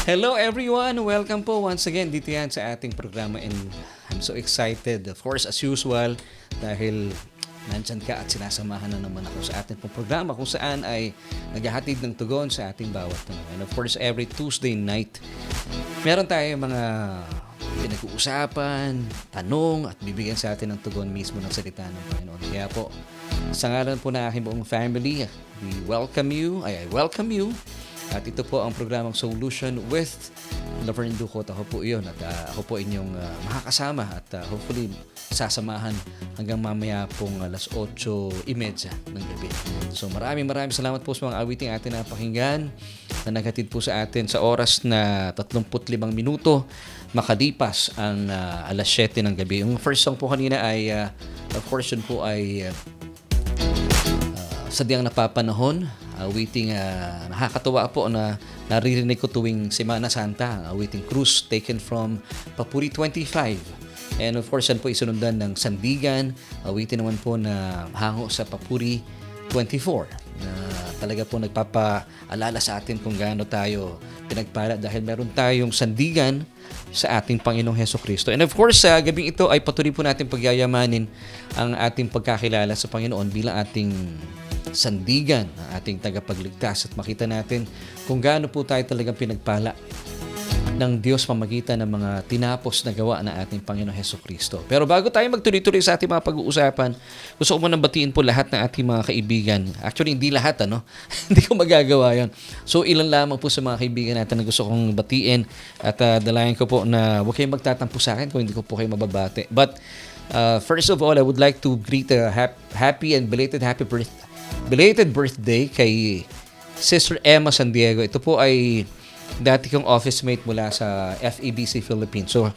Hello everyone! Welcome po once again dito yan sa ating programa and I'm so excited, of course, as usual, dahil nandyan ka at sinasamahan na naman ako sa ating pong programa kung saan ay naghahatid ng tugon sa ating bawat tanong. And of course, every Tuesday night, meron tayo mga pinag-uusapan, tanong at bibigyan sa atin ng tugon mismo ng salita ng Panginoon. Kaya po, sa ngalan po ng aking buong family, I welcome you. At ito po ang programang Solution with Laverne Ducot. Ako po iyon at ako po inyong makakasama at hopefully sasamahan hanggang mamaya pong alas 8:30 ng gabi. So maraming salamat po sa mga awiting atin na pakinggan na naghatid po sa atin sa oras na 35 minuto makalipas ang alas 7 ng gabi. Yung first song po kanina ay of course yun po ay Sadyang Napapanahon, awiting nakakatuwa po na naririnig ko tuwing Semana Santa, awiting Cruz taken from Papuri 25. And of course, yan po isunundan ng Sandigan, awitin naman po na hango sa Papuri 24 na talaga po nagpapaalala sa atin kung gaano tayo pinagpala dahil meron tayong sandigan sa ating Panginoong Hesukristo. And of course, sa gabing ito ay patuloy po natin pagyayamanin ang ating pagkakilala sa Panginoon bilang ating sandigan, ang ating tagapagligtas at makita natin kung gaano po tayo talagang pinagpala ng Diyos pamagitan ng mga tinapos na gawa ng ating Panginoong Hesukristo. Pero bago tayo magtuloy-tuloy sa ating mga pag-uusapan, gusto ko munang batiin po lahat ng ating mga kaibigan. Actually, hindi lahat, hindi ko magagawa yan. So, ilan lamang po sa mga kaibigan natin na gusto kong batiin at dalayan ko po na huwag kayong magtatampo sa akin kung hindi ko po kayo mababate. But, first of all, I would like to greet a happy and belated birthday kay Sister Emma San Diego. Ito po ay dati kong office mate mula sa FEBC Philippines. So,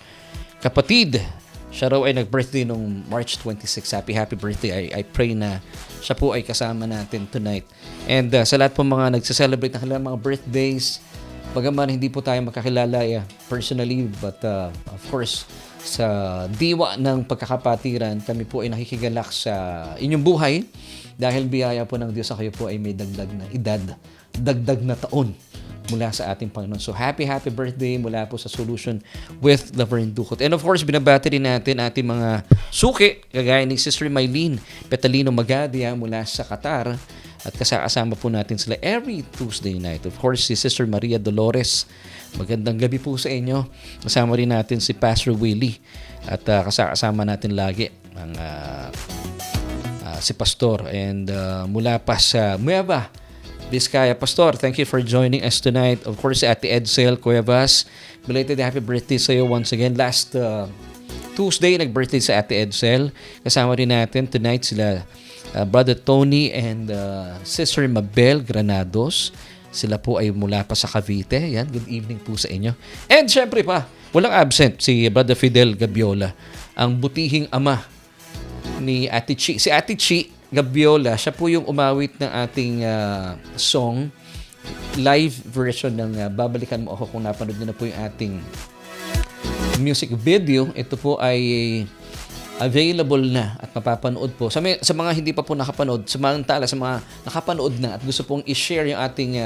kapatid, siya raw ay nag-birthday nung March 26. Happy birthday. I pray na siya po ay kasama natin tonight. And sa lahat po mga nagsa-celebrate ng kanilang mga birthdays, bagaman hindi po tayo makakilala personally, but of course, sa diwa ng pagkakapatiran, kami po ay nakikigalak sa inyong buhay dahil biyaya po ng Diyos sa kayo po ay may dagdag na edad, dagdag na taon mula sa ating Panginoon. So, happy birthday mula po sa Solution with Laverne Ducot. And of course, binabati rin natin ating mga suki, kagaya ni Sister Mylene Petalino Magadia mula sa Qatar. At kasama po natin sila every Tuesday night. Of course, si Sister Maria Dolores. Magandang gabi po sa inyo. Kasama rin natin si Pastor Willie. At kasama natin lagi ang si Pastor. And mula pa sa Nueva Vizcaya. Pastor, thank you for joining us tonight. Of course, Ate Edsel Cuevas, belated happy birthday sa iyo once again. Last Tuesday, nag-birthday sa Ate Edsel. Kasama rin natin tonight sila Brother Tony and Sister Mabel Granados. Sila po ay mula pa sa Cavite. Yan, good evening po sa inyo. And syempre pa, walang absent si Brother Fidel Gabiola, ang butihing ama ni Ate Chi. Si Ate Chi Gabiola, siya po yung umawit ng ating song, live version ng Babalikan Mo Ako. Kung napanood nyo na po yung ating music video, ito po ay available na at mapapanood po. Sa mga hindi pa po nakapanood, samantala sa mga nakapanood na at gusto pong i-share yung ating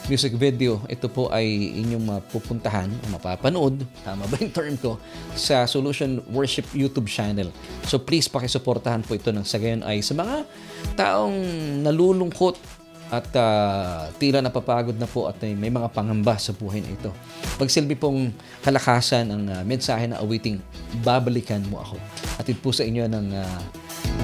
music video, ito po ay inyong mapupuntahan o mapapanood, tama ba yung term ko, sa Solution Worship YouTube channel. So please pakisuportahan po ito ng sa gayon ay sa mga taong nalulungkot at tila napapagod na po at may mga pangamba sa buhay na ito. Magsilbi pong kalakasan ang mensahe na awiting Babalikan Mo Ako. Atid po sa inyo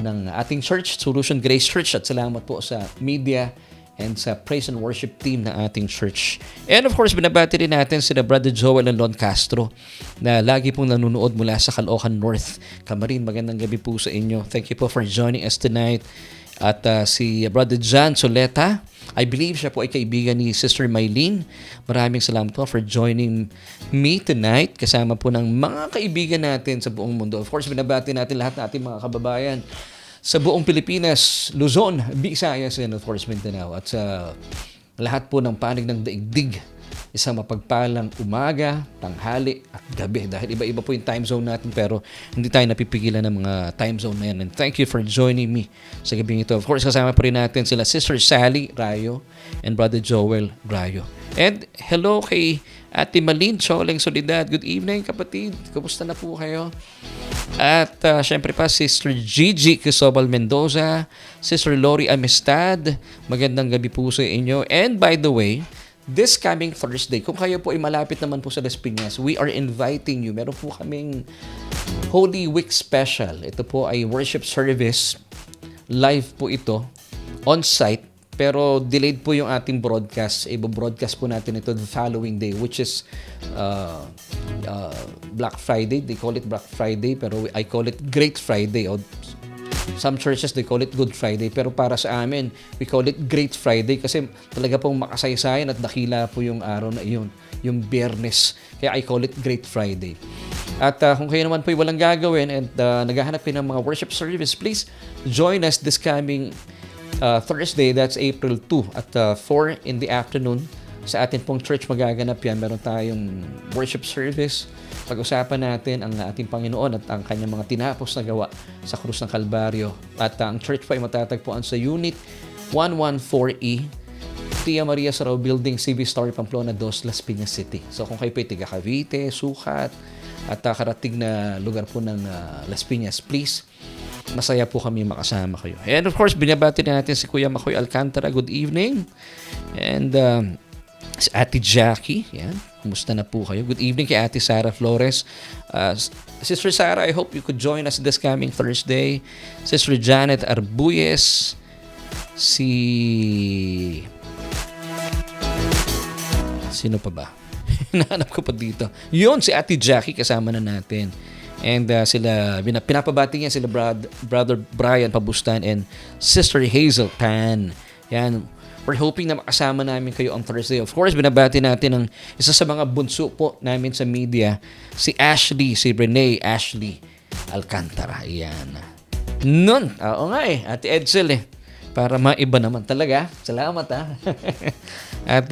ng ating church, Solution Grace Church, at salamat po sa media and sa praise and worship team ng ating church. And of course, binabati rin natin sila Brother Joel and Lon Castro na lagi pong nanonood mula sa Caloocan North. Kamarin, magandang gabi po sa inyo. Thank you po for joining us tonight. At si Brother John Soleta, I believe siya po ay kaibigan ni Sister Mylene. Maraming salamat po for joining me tonight. Kasama po ng mga kaibigan natin sa buong mundo. Of course, binabati natin lahat ng ating mga kababayan sa buong Pilipinas, Luzon, Visayas, and of course Mindanao. At sa lahat po ng panig ng daigdig isang mapagpalang umaga, tanghali at gabi dahil iba-iba po yung time zone natin pero hindi tayo napipigilan ng mga time zone na yan. And thank you for joining me sa gabing ito. Of course, kasama pa rin natin sila Sister Sally Rayo and Brother Joel Rayo. And hello kay Ate Malin Choleng Solidad. Good evening kapatid. Kumusta na po kayo? At syempre pa Sister Gigi Cristobal Mendoza, Sister Lori Amistad, magandang gabi po sa inyo. And by the way, this coming Thursday, kung kayo po ay malapit naman po sa Las Piñas, we are inviting you. Meron po kaming Holy Week Special. Ito po ay worship service. Live po ito, on-site. Pero delayed po yung ating broadcast. I-broadcast po natin ito the following day, which is Black Friday. They call it Black Friday, pero I call it Great Friday. Or some churches, they call it Good Friday. Pero para sa amin, we call it Great Friday kasi talaga pong makasaysayan at dakila po yung araw na iyon, yung Biyernes. Kaya I call it Great Friday. At kung kayo naman po ay walang gagawin and naghahanap kayo ng mga worship service, please join us this coming Thursday, that's April 2 at 4 in the afternoon. Sa atin pong church magaganap yan. Meron tayong worship service. Pag-usapan natin ang ating Panginoon at ang kanyang mga tinapos na gawa sa krus ng Kalbaryo. At ang church po ay matatagpuan sa Unit 114E, Tia Maria Sarao Building, CV Story, Pamplona 2, Las Piñas City. So kung kayo po ay taga Cavite, Sukat, at karating na lugar po ng Las Piñas, please, masaya po kami makasama kayo. And of course, binabati na natin si Kuya Makoy Alcantara. Good evening. And si Ate Jackie. Yan. Kumusta na po kayo? Good evening kay Ate Sarah Flores. Sister Sarah, I hope you could join us this coming Thursday. Sister Janet Arbuyes. Sino pa ba? Hinahanap ko pa dito. Yun, si Ate Jackie kasama na natin. And sila, pinapabati niya sila Brother Brian Pabustan and Sister Hazel Pan. Yan. We're hoping na makasama namin kayo on Thursday. Of course, binabati natin ang isa sa mga bunso po namin sa media, si Renee Ashley Alcantara. Yan. Nun. Oo nga Ate Edsel Para maiba naman. Talaga. Salamat At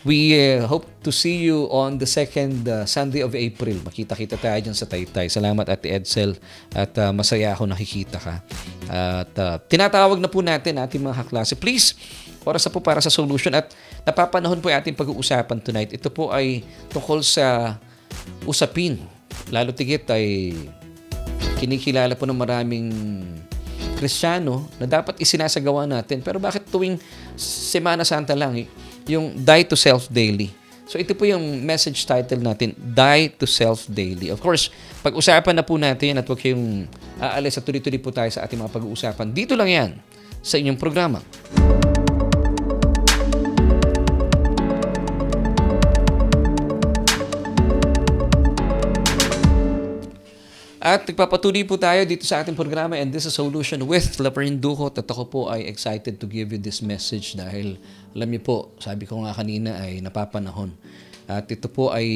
we hope to see you on the second Sunday of April. Makita-kita tayo dyan sa Taytay. Salamat Ate Edsel at masaya ako nakikita ka. At tinatawag na po natin ating mga kaklase. Please, oras na po para sa solution at napapanahon po ating pag-uusapan tonight. Ito po ay tungkol sa usapin. Lalo tigit ay kinikilala po ng maraming Kristiyano na dapat isinasagawa natin. Pero bakit tuwing Semana Santa lang yung Die to Self Daily? So ito po yung message title natin, Die to Self Daily. Of course, pag-usapan na po natin yan at huwag kayong aalis at tuloy-tuloy po tayo sa ating mga pag-uusapan. Dito lang yan sa inyong programa. At nagpapatuloy po tayo dito sa ating programa and this is Solution with Laverne Duhot. At ako po ay excited to give you this message dahil alam niyo po, sabi ko nga kanina ay napapanahon. At ito po ay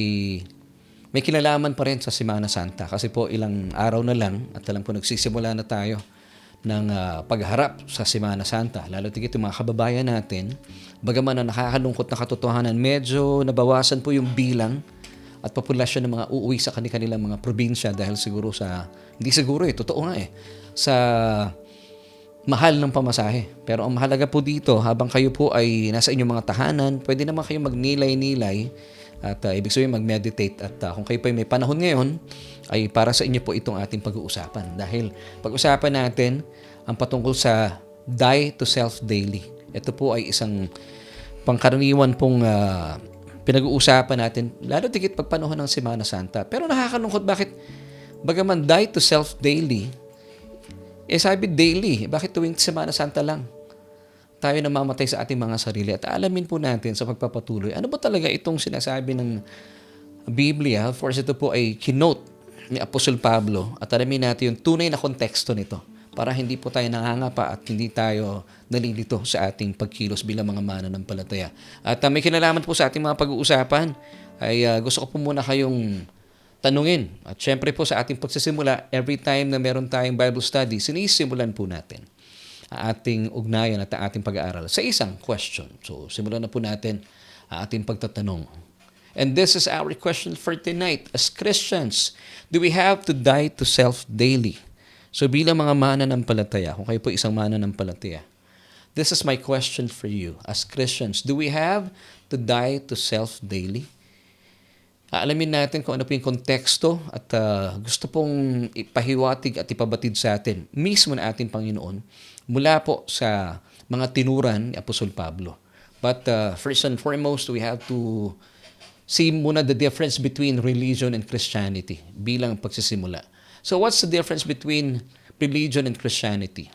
may kinalaman pa rin sa Semana Santa kasi po ilang araw na lang at alam po nagsisimula na tayo ng pagharap sa Semana Santa. Lalo tigit yung mga kababayan natin, bagaman na nakakalungkot na katotohanan, medyo nabawasan po yung bilang at populasyon ng mga uuwi sa kanilang mga probinsya dahil siguro hindi siguro totoo nga sa mahal ng pamasahe. Pero ang mahalaga po dito, habang kayo po ay nasa inyong mga tahanan, pwede naman kayo magnilay-nilay at ibig sabihin mag-meditate at kung kayo pa may panahon ngayon, ay para sa inyo po itong ating pag-uusapan. Dahil pag-usapan natin ang patungkol sa Die to Self Daily. Ito po ay isang pangkaraniwan pong pinag-uusapan natin, lalo tigit pag panahon ng Semana Santa. Pero nakakalungkot bakit bagaman Die to Self Daily, sabi daily, bakit tuwing Semana Santa lang tayo namamatay sa ating mga sarili? At alamin po natin sa pagpapatuloy, ano ba talaga itong sinasabi ng Biblia? Of course, ito po ay kinote ni Apostol Pablo at alamin natin yung tunay na konteksto nito para hindi po tayo nangangapa at hindi tayo nalilito sa ating pagkilos bilang mga mananampalataya. At may kinalaman po sa ating mga pag-uusapan ay gusto ko po muna kayong tanungin. At syempre po sa ating pagsisimula, every time na meron tayong Bible study, sinisimulan po natin ang ating ugnayan at ang ating pag-aaral sa isang question. So simulan na po natin ating pagtatanong. And this is our question for tonight. As Christians, do we have to die to self daily? So bilang mga mananampalataya, kung kayo po isang mananampalataya, this is my question for you. As Christians, do we have to die to self daily? Alamin natin kung ano po yung konteksto at gusto pong ipahiwatig at ipabatid sa atin mismo na ating Panginoon mula po sa mga tinuran ni Apostol Pablo. But first and foremost, we have to see muna the difference between religion and Christianity bilang pagsisimula. So what's the difference between religion and Christianity?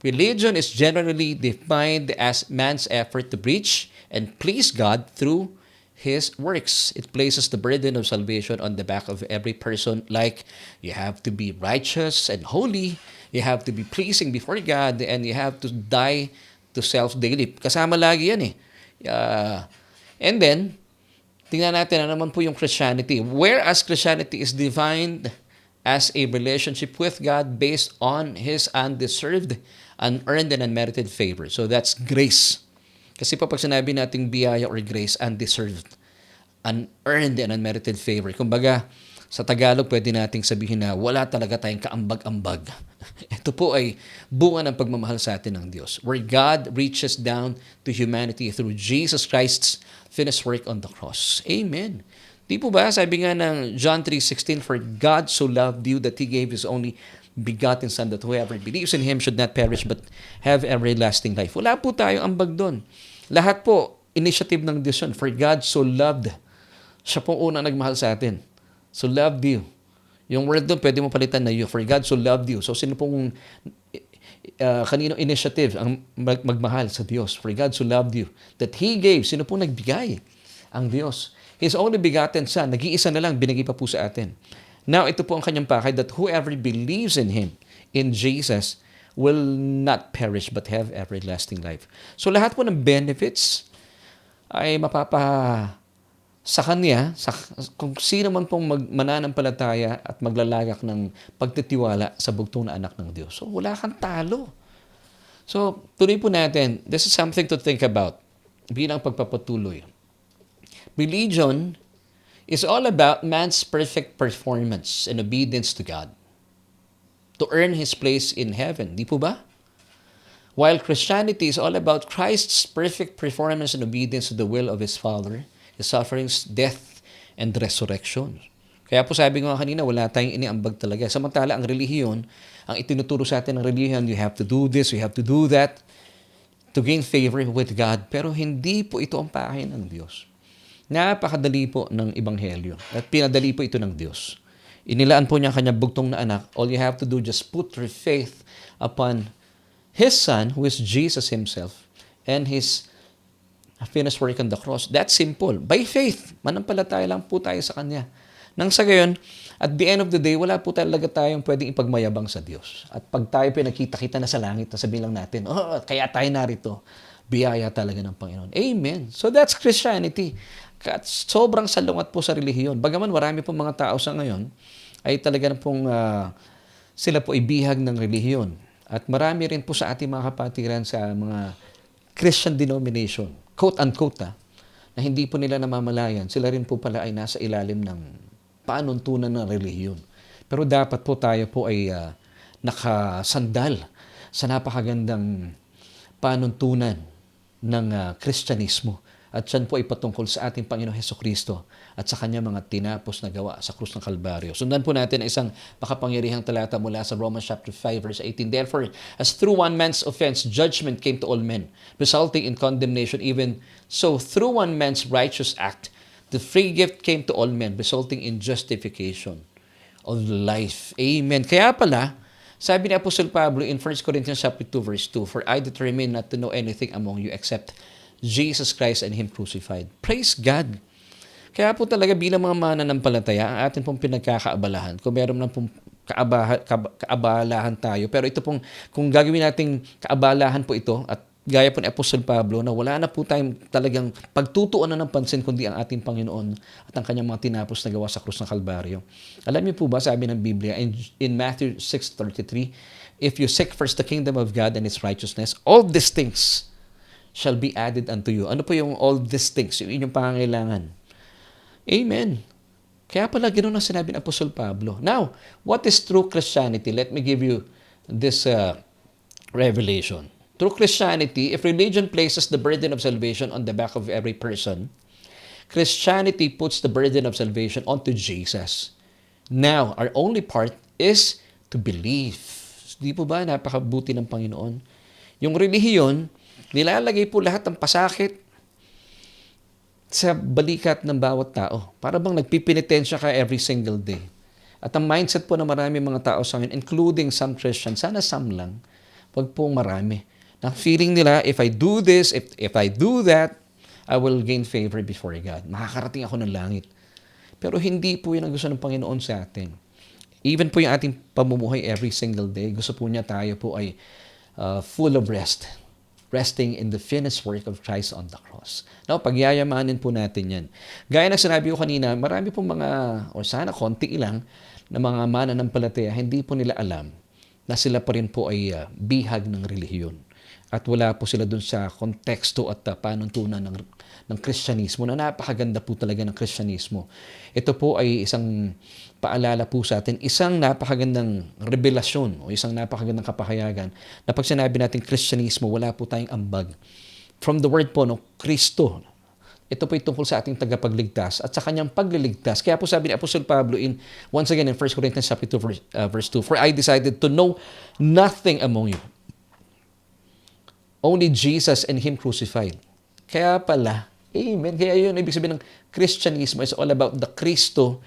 Religion is generally defined as man's effort to reach and please God through His works. It places the burden of salvation on the back of every person, like you have to be righteous and holy, you have to be pleasing before God, and you have to die to self daily. Kasama lagi yan eh. And then, tingnan natin na naman po yung Christianity. Whereas Christianity is defined as a relationship with God based on His undeserved, unearned, and unmerited favor. So that's grace. Kasi pag sinabi nating biyaya or grace, undeserved, unearned, and unmerited favor. Kumbaga, sa Tagalog, pwede nating sabihin na wala talaga tayong kaambag-ambag. Ito po ay bunga ng pagmamahal sa atin ng Diyos, where God reaches down to humanity through Jesus Christ's finished work on the cross. Amen. Di po ba? Sabi nga ng John 3:16, "For God so loved you that He gave His only begotten Son, that whoever believes in Him should not perish but have everlasting life." Wala po tayong ambag doon. Lahat po, initiative ng Diyos yun. For God so loved. Siya po unang nagmahal sa atin. So loved you. Yung word doon, pwede mo palitan na you. For God so loved you. So sino pong kanino initiative ang magmahal sa Diyos? For God so loved you that He gave. Sino pong nagbigay? Ang Diyos. His only begotten Son. Nag-iisa na lang, binigay pa po sa atin. Now, ito po ang kanyang pakay, that whoever believes in Him, in Jesus, will not perish but have everlasting life. So lahat po ng benefits ay sa Kanya, kung sino man pong mananampalataya at maglalagak ng pagtitiwala sa bugtong na anak ng Diyos. So wala kang talo. So tuloy po natin, this is something to think about bilang pagpapatuloy. Religion is all about man's perfect performance and obedience to God to earn His place in heaven. Di po ba? While Christianity is all about Christ's perfect performance and obedience to the will of His Father, His sufferings, death, and resurrection. Kaya po sabi ko nga kanina, wala tayong iniambag talaga. Samantala, ang relihiyon, ang itinuturo sa atin ng relihiyon, you have to do this, you have to do that to gain favor with God. Pero hindi po ito ang pahain ng Diyos. Napakadali po ng Ebanghelyo at pinadali po ito ng Diyos. Inilaan po niya ang kanyang bugtong na anak. All you have to do, just put your faith upon His Son, who is Jesus Himself, and His finished work on the cross. That's simple. By faith, manampalataya lang po tayo sa Kanya. Nang sa gayon, at the end of the day, wala po talaga tayong pwedeng ipagmayabang sa Diyos. At pag tayo pinagkita-kita na sa langit, sabihin lang natin, kaya tayo narito. Biyaya talaga ng Panginoon. Amen. So that's Christianity. Sobrang salungat po sa relihiyon. Bagaman marami pong mga tao sa ngayon ay talaga pong sila po ibihag ng relihiyon. At marami rin po sa ating mga kapatiran sa mga Christian denomination, quote-unquote, na hindi po nila namamalayan. Sila rin po pala ay nasa ilalim ng panuntunan ng relihiyon. Pero dapat po tayo po ay nakasandal sa napakagandang panuntunan ng Kristyanismo. At yan po ay patungkol sa ating Panginoong Hesukristo at sa kanyang mga tinapos na gawa sa krus ng Kalbaryo. Sundan po natin isang makapangyarihang talata mula sa Romans chapter 5 verse 18. Therefore, as through one man's offense, judgment came to all men, resulting in condemnation, even so through one man's righteous act, the free gift came to all men, resulting in justification of life. Amen. Kaya pala, sabi ni Apostol Pablo in 1 Corinthians chapter 2 verse 2, "For I determine not to know anything among you except Jesus Christ and Him crucified." Praise God. Kaya po talaga bilang mga mananampalataya, ang atin pong pinagkakaabalahan. Kung meron na pong kaabalahan tayo, pero ito pong, kung gagawin nating kaabalahan po ito, at gaya po ni Apostol Pablo, na wala na po tayong talagang pagtutuunan ng pansin, kundi ang ating Panginoon at ang kanyang mga tinapos na gawa sa krus ng Kalbaryo. Alam niyo po ba, sabi ng Biblia, in Matthew 6:33, "If you seek first the kingdom of God and His righteousness, all these things shall be added unto you. Ano po yung all these things, yung inyong pangangailangan? Amen. Kaya pala ganoon ang sinabi ng Apostol Pablo. Now, what is true Christianity? Let me give you this revelation. True Christianity, if religion places the burden of salvation on the back of every person, Christianity puts the burden of salvation onto Jesus. Now, our only part is to believe. Di po ba napakabuti ng Panginoon? Yung relihiyon, nilalagay po lahat ng pasakit sa balikat ng bawat tao. Para bang nagpipinitensya ka every single day. At ang mindset po ng marami mga tao sa akin, including some Christians, sana some lang, wag pong marami. Na feeling nila, if I do this, if I do that, I will gain favor before God. Makakarating ako ng langit. Pero hindi po yun ang gusto ng Panginoon sa atin. Even po yung ating pamumuhay every single day, gusto po niya tayo po ay full of rest. Resting in the finished work of Christ on the cross. Now, pagyayamanin po natin yan. Gaya ng sinabi ko kanina, marami po mga, o sana konti ilang, na mga mananampalataya, hindi po nila alam na sila pa rin po ay bihag ng relihiyon. At wala po sila dun sa konteksto at panuntunan ng Kristyanismo na napakaganda po talaga ng Kristyanismo. Ito po ay isang paalala po sa atin, isang napakagandang revelasyon o isang napakagandang kapahayagan na pag sinabi natin Kristyanismo, wala po tayong ambag. From the word po, no, Kristo. Ito po ay tungkol sa ating tagapagligtas at sa kanyang pagliligtas. Kaya po sabi ni Apostol Pablo once again in 1 Corinthians chapter 2, verse 2, "For I decided to know nothing among you, only Jesus and Him crucified." Kaya pala, amen. Kaya yun, ibig sabihin ng Christianism is all about the Kristo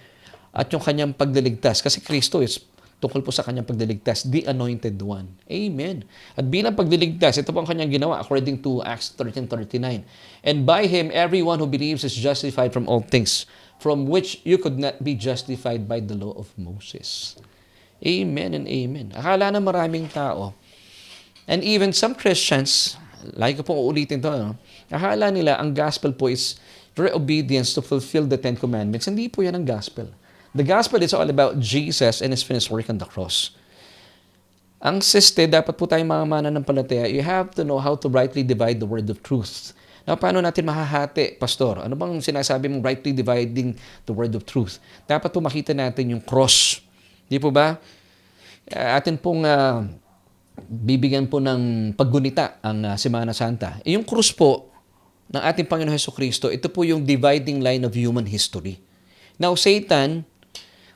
at yung kanyang pagliligtas. Kasi Kristo is tungkol po sa kanyang pagliligtas, the Anointed One. Amen. At bilang pagliligtas, ito po ang kanyang ginawa according to Acts 13:39. "And by Him, everyone who believes is justified from all things, from which you could not be justified by the law of Moses." Amen and amen. Akala na maraming tao, and even some Christians, like ko pong uulitin to, no? Akala nila ang gospel po is their obedience to fulfill the Ten Commandments. Hindi po yan ang gospel. The gospel is all about Jesus and His finished work on the cross. Ang siste, dapat po tayong mga mananampalataya, you have to know how to rightly divide the word of truth. Now, paano natin mahahati, Pastor? Ano bang sinasabi mong rightly dividing the word of truth? Dapat po makita natin yung cross. Di po ba? Atin pong bibigyan po ng paggunita ang Semana Santa. Yung krus po ng ating Panginoon Jesucristo, ito po yung dividing line of human history. Now, Satan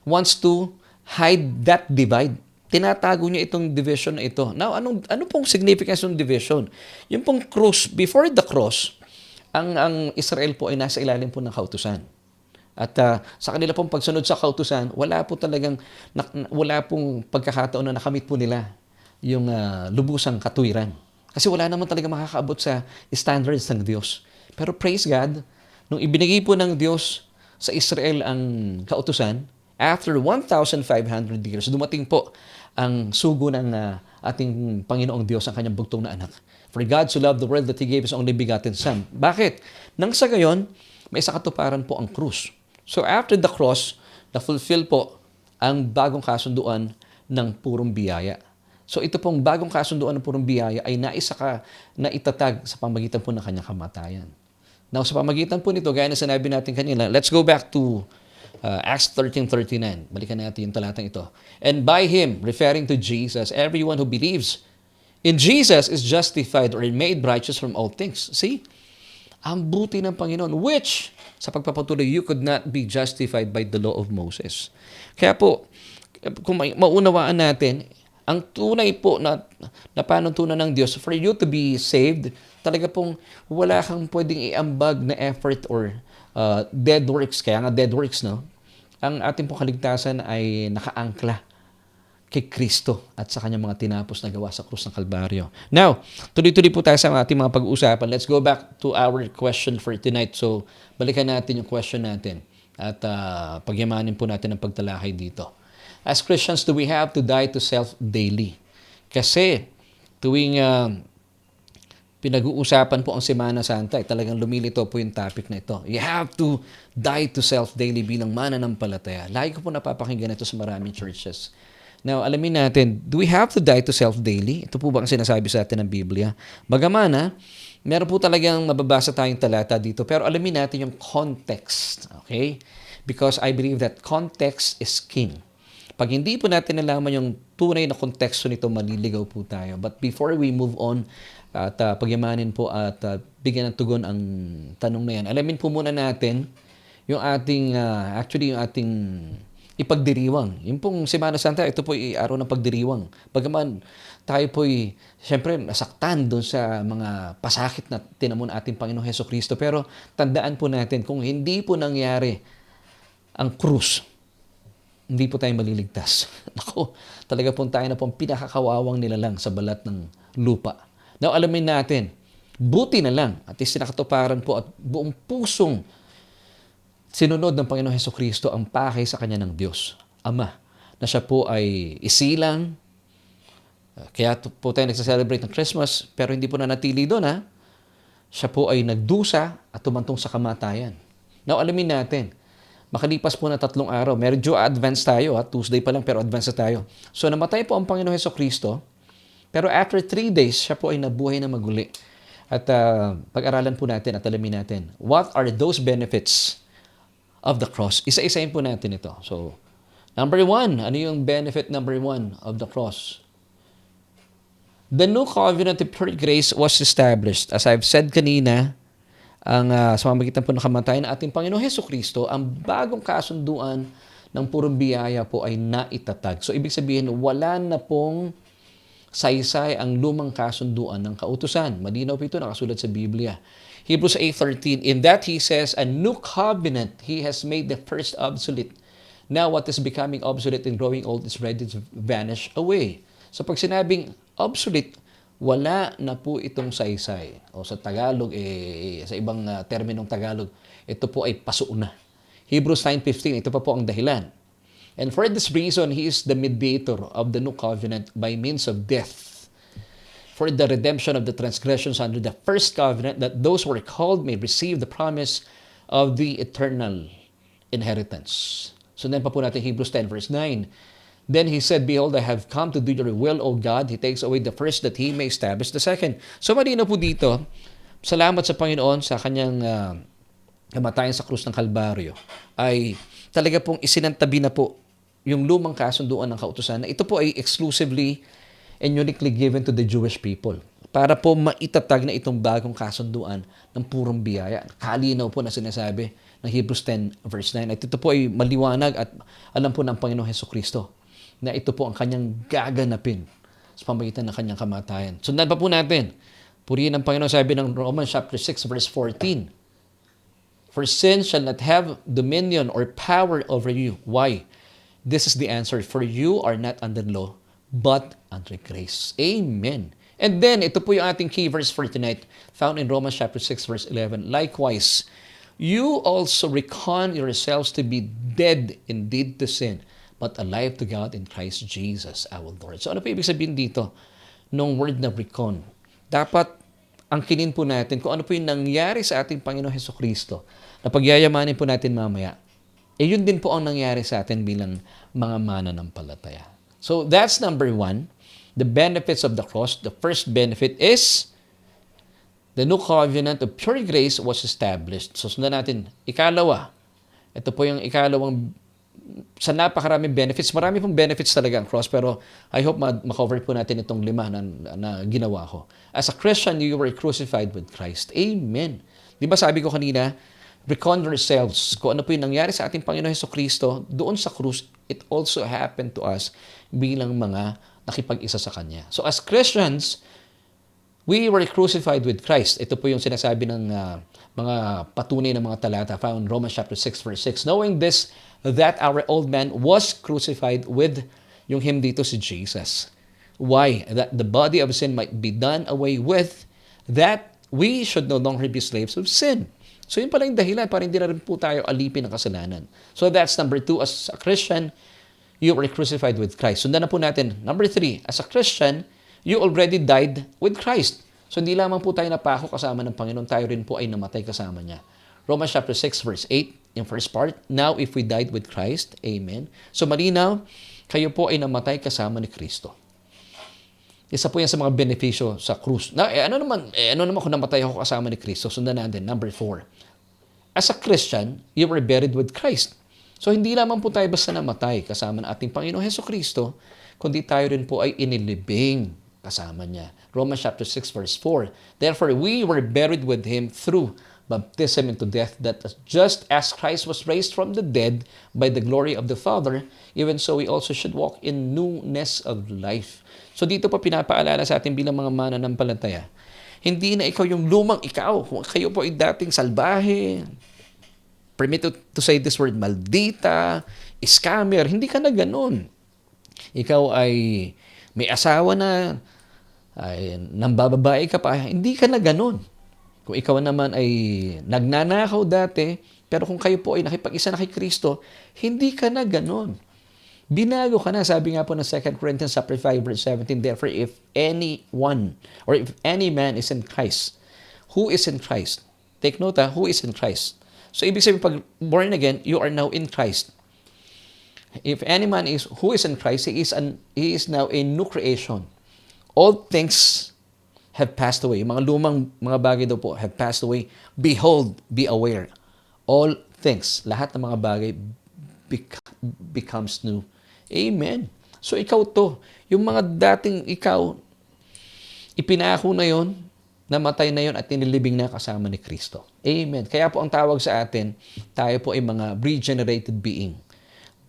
wants to hide that divide. Tinatago niya itong division na ito. Now, ano pong significance ng division? Yung pong krus, before the cross, ang Israel po ay nasa ilalim po ng kautusan. At sa kanila pong pagsunod sa kautusan, wala pong pagkakataon na nakamit po nila yung lubusang katwiran. Kasi wala naman talaga makakaabot sa standards ng Diyos. Pero praise God, nung ibinigay po ng Diyos sa Israel ang kautusan, after 1,500 years, dumating po ang sugo ng ating Panginoong Diyos, ang kanyang bugtong na anak. For God so loved the world that He gave His only begotten Son. Bakit? Nang sa gayon, may isa katuparan po ang krus. So after the cross, na-fulfill po ang bagong kasunduan ng purong biyaya. So ito pong bagong kasunduan ng purong biyaya ay naitatag sa pamagitan po ng kanyang kamatayan. Now, sa pamagitan po nito, gaya na sinabi natin kanina, let's go back to Acts 13:39. Balikan natin yung talatang ito. "And by Him," referring to Jesus, "everyone who believes in Jesus is justified or made righteous from all things." See? Ang buti ng Panginoon, which, sa pagpapatuloy, you could not be justified by the law of Moses. Kaya po, kung maunawaan natin, ang tunay po na panuntunan ng Diyos, for you to be saved, talaga pong wala kang pwedeng iambag na effort or dead works. Kaya nga dead works, no? Ang ating pong kaligtasan ay nakaangkla kay Kristo at sa kanyang mga tinapos na gawa sa krus ng Kalbaryo. Now, tuloy-tuloy po tayo sa ating mga pag-uusapan. Let's go back to our question for tonight. So, balikan natin yung question natin at pagyamanin po natin ang pagtalakay dito. As Christians, do we have to die to self daily? Kasi tuwing pinag-uusapan po ang Semana Santa, talagang lumilito po yung topic na ito. You have to die to self daily bilang mananampalataya. Lagi ko po napapakinggan ito sa maraming churches Now, alamin natin, do we have to die to self daily? Ito po ba ang sinasabi sa atin ng Biblia? Bagaman meron po talagang mababasa tayong talata dito, pero alamin natin yung context. Okay? Because I believe that context is king. Pag hindi po natin nalaman yung tunay na konteksto nito, maliligaw po tayo. But before we move on at pagyamanin po at bigyan ng tugon ang tanong na yan, alamin po muna natin yung ating, yung ating ipagdiriwang. Yung pong Semana Santa, ito po ay araw ng pagdiriwang. Bagaman tayo po ay, siyempre, nasaktan doon sa mga pasakit na tinamon ating Panginoong Hesukristo. Pero tandaan po natin, kung hindi po nangyari ang krus, hindi po tayo maliligtas. Naku, talaga po tayo na pong pinakakawawang nilalang sa balat ng lupa. Now, alamin natin, buti na lang at isinakatuparan po at buong pusong sinunod ng Panginoong Hesukristo ang pakay sa Kanya ng Diyos, Ama, na siya po ay isilang. Kaya po tayo nagsa-celebrate ng Christmas, pero hindi po na natili doon, Siya po ay nagdusa at tumantong sa kamatayan. Now, alamin natin, makalipas po na 3 araw, medyo advance tayo, Tuesday pa lang, pero advance na tayo. So, namatay po ang Panginoong Hesukristo, pero after 3 days, siya po ay nabuhay na maguli. At pag-aralan po natin at alamin natin, what are those benefits of the cross? Isa-isayin po natin ito. So, number 1, ano yung benefit number 1 of the cross? The new covenant of pure grace was established. As I've said kanina, ang sa pamamagitan po ng kamatayan ng ating Panginoong Hesukristo, ang bagong kasunduan ng purong biyaya po ay naitatag. So, ibig sabihin, wala na pong saysay ang lumang kasunduan ng kautusan. Malinaw po ito, nakasulat sa Biblia. Hebrews 8:13, in that he says, a new covenant, he has made the first obsolete. Now what is becoming obsolete and growing old is ready to vanish away. So pag sinabing obsolete, wala na po itong saysay. O sa Tagalog, sa ibang terminong Tagalog, ito po ay paso na. Hebrews 9:15, ito pa po ang dahilan. And for this reason, he is the mediator of the new covenant by means of death, for the redemption of the transgressions under the first covenant, that those who are called may receive the promise of the eternal inheritance. So then pa po natin Hebrews 10 verse 9. Then he said, behold, I have come to do your will, O God. He takes away the first that he may establish the second. So malinaw po dito, salamat sa Panginoon sa kanyang kamatayan sa krus ng Kalbaryo, ay talaga pong isinantabi na po yung lumang kasunduan ng kautusan na ito po ay exclusively and uniquely given to the Jewish people para po maitatag na itong bagong kasunduan ng purong biyaya. Kalinaw po na sinasabi ng Hebrews 10 verse 9 at ito po ay maliwanag at alam po ng Panginoong Hesukristo na ito po ang kanyang gaganapin sa pamamagitan ng kanyang kamatayan. Sundan pa po natin. Purihin ng Panginoon, sabi ng Romans chapter 6 verse 14. For sin shall not have dominion or power over you. Why? This is the answer. For you are not under law, but under grace. Amen. And then, ito po yung ating key verse for tonight, found in Romans chapter 6, verse 11. Likewise, you also reckon yourselves to be dead indeed to sin, but alive to God in Christ Jesus our Lord. So ano po ibig sabihin dito? Nung word na reckon. Dapat angkinin po natin kung ano po yung nangyari sa ating Panginoong Hesukristo na pagyayamanin po natin mamaya. Yun din po ang nangyari sa atin bilang mga mananampalataya. So that's number 1. The benefits of the cross. The first benefit is the new covenant of pure grace was established. So sundan natin. Ikalawa. Ito po yung ikalawang sa napakaraming benefits. Marami pong benefits talaga ang cross, pero I hope ma-cover po natin itong 5 na ginawa ko. As a Christian, you were crucified with Christ. Amen. Di ba sabi ko kanina, reckon yourselves kung ano po yung nangyari sa ating Panginoon Hesukristo doon sa krus, it also happened to us bilang mga nakipag-isa sa Kanya. So as Christians, we were crucified with Christ. Ito po yung sinasabi ng mga patunay ng mga talata found in Romans chapter 6 verse 6. Knowing this, that our old man was crucified with, yung him dito si Jesus. Why? That the body of sin might be done away with, that we should no longer be slaves of sin. So yun pala yung dahilan para hindi na rin po tayo alipin ng kasalanan. So that's number 2. As a Christian, you were crucified with Christ. Sundan na po natin. Number 3. As a Christian, you already died with Christ. So hindi lamang po tayo napako kasama ng Panginoon, tayo rin po ay namatay kasama niya. Romans chapter 6 verse 8, yung first part. Now if we died with Christ, amen. So malinaw, kayo po ay namatay kasama ni Kristo. Isa po yan sa mga benepisyo sa krus. Ano naman kung namatay ako kasama ni Kristo? Sundan natin, number 4. As a Christian, you were buried with Christ. So, hindi lamang po tayo basta namatay kasama ng ating Panginoong Hesukristo, kundi tayo rin po ay inilibing kasama niya. Romans chapter 6 verse 4. Therefore, we were buried with Him through baptism into death, that just as Christ was raised from the dead by the glory of the Father, even so we also should walk in newness of life. So dito po pinapaalala sa atin bilang mga mananampalataya, hindi na ikaw yung lumang ikaw. Kayo po ay dating salbahe, permit to say this word, maldita, scammer. Hindi ka na ganun. Ikaw ay may asawa na, ay nambababae ka pa, hindi ka na ganun. Kung ikaw naman ay nagnanakaw dati, pero kung kayo po ay nakipag-isa na kay Kristo, hindi ka na ganun. Binago ka na. Sabi nga po ng 2 Corinthians 5 verse 17, therefore if anyone or if any man is in Christ, who is in Christ? Take note who is in Christ? So ibig sabihin pag born again, you are now in Christ. If any man is who is in Christ, he is now a new creation. All things have passed away. Mga lumang mga bagay daw po have passed away. Behold, be aware. All things, lahat ng mga bagay becomes new. Amen. So ikaw to, yung mga dating ikaw, ipinako na yon, namatay na yon at tinilibing na kasama ni Kristo. Amen. Kaya po ang tawag sa atin, tayo po ay mga regenerated being.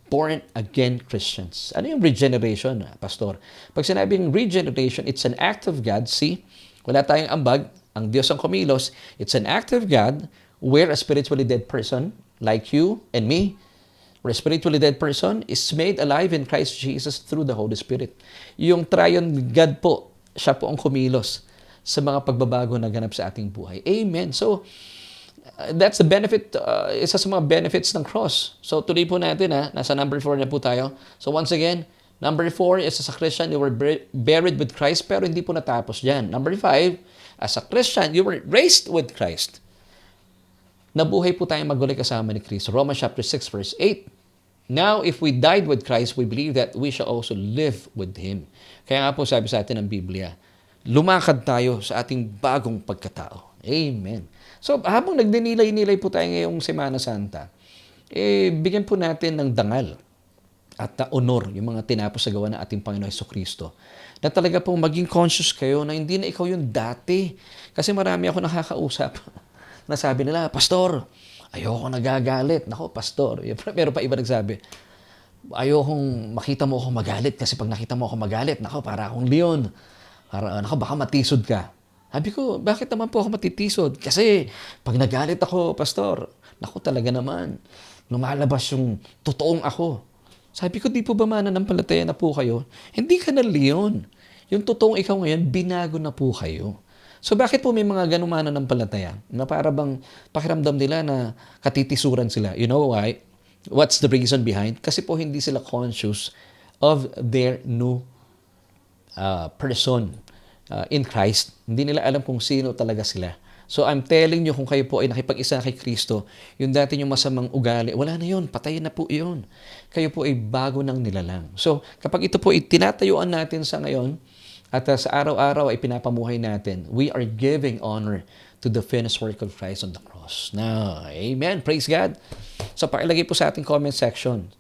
Born again Christians. Ano yung regeneration, Pastor? Pag sinabing regeneration, it's an act of God. See, wala tayong ambag, ang Diyos ang kumilos. It's an act of God where a spiritually dead person like you and me, or a spiritually dead person is made alive in Christ Jesus through the Holy Spirit. Yung triune God po, siya po ang kumilos sa mga pagbabago na ganap sa ating buhay. Amen. So, that's the benefit, isa sa mga benefits ng cross. So, tuloy po natin nasa number 4 na po tayo. So, once again, number 4 is as a Christian, you were buried with Christ, pero hindi po natapos dyan. Number 5, as a Christian, you were raised with Christ. Nabuhay po tayong magulay kasama ni Kristo. Romans chapter 6 verse 8. Now, if we died with Christ, we believe that we shall also live with Him. Kaya nga po sabi sa atin ng Biblia, lumakad tayo sa ating bagong pagkatao. Amen. So, habang nagdinilay-nilay po tayo ngayong Semana Santa, bigyan po natin ng dangal at honor yung mga tinapos sa gawa ng ating Panginoon Hesukristo. Na talaga pong maging conscious kayo na hindi na ikaw yung dati. Kasi marami ako nakakausap na sabi nila, Pastor, ayoko nagagalit. Nako, Pastor. Meron pa iba nagsabi, ayokong makita mo ako magalit kasi pag nakita mo ako magalit, nako, para akong leon. Nako, baka matisod ka. Sabi ko, bakit naman po ako matitisod? Kasi pag nagalit ako, Pastor, nako talaga naman, lumalabas yung totoong ako. Sabi ko, di po ba mananampalataya na po kayo? Hindi ka na leon. Yung totoong ikaw ngayon, binago na po kayo. So bakit po may mga ganung mananampalataya na para bang pakiramdam nila na katitisuran sila? You know why? What's the reason behind? Kasi po hindi sila conscious of their new person in Christ. Hindi nila alam kung sino talaga sila. So I'm telling you, kung kayo po ay nakipag-isa kay Kristo, yung dati yung masamang ugali, wala na yun, patayin na po yun. Kayo po ay bago ng nilalang. So kapag ito po ay tinatayuan natin sa ngayon, at sa araw-araw ay pinapamuhay natin, we are giving honor to the finished work of Christ on the cross. Now, amen. Praise God. So pakilagay po sa ating comment section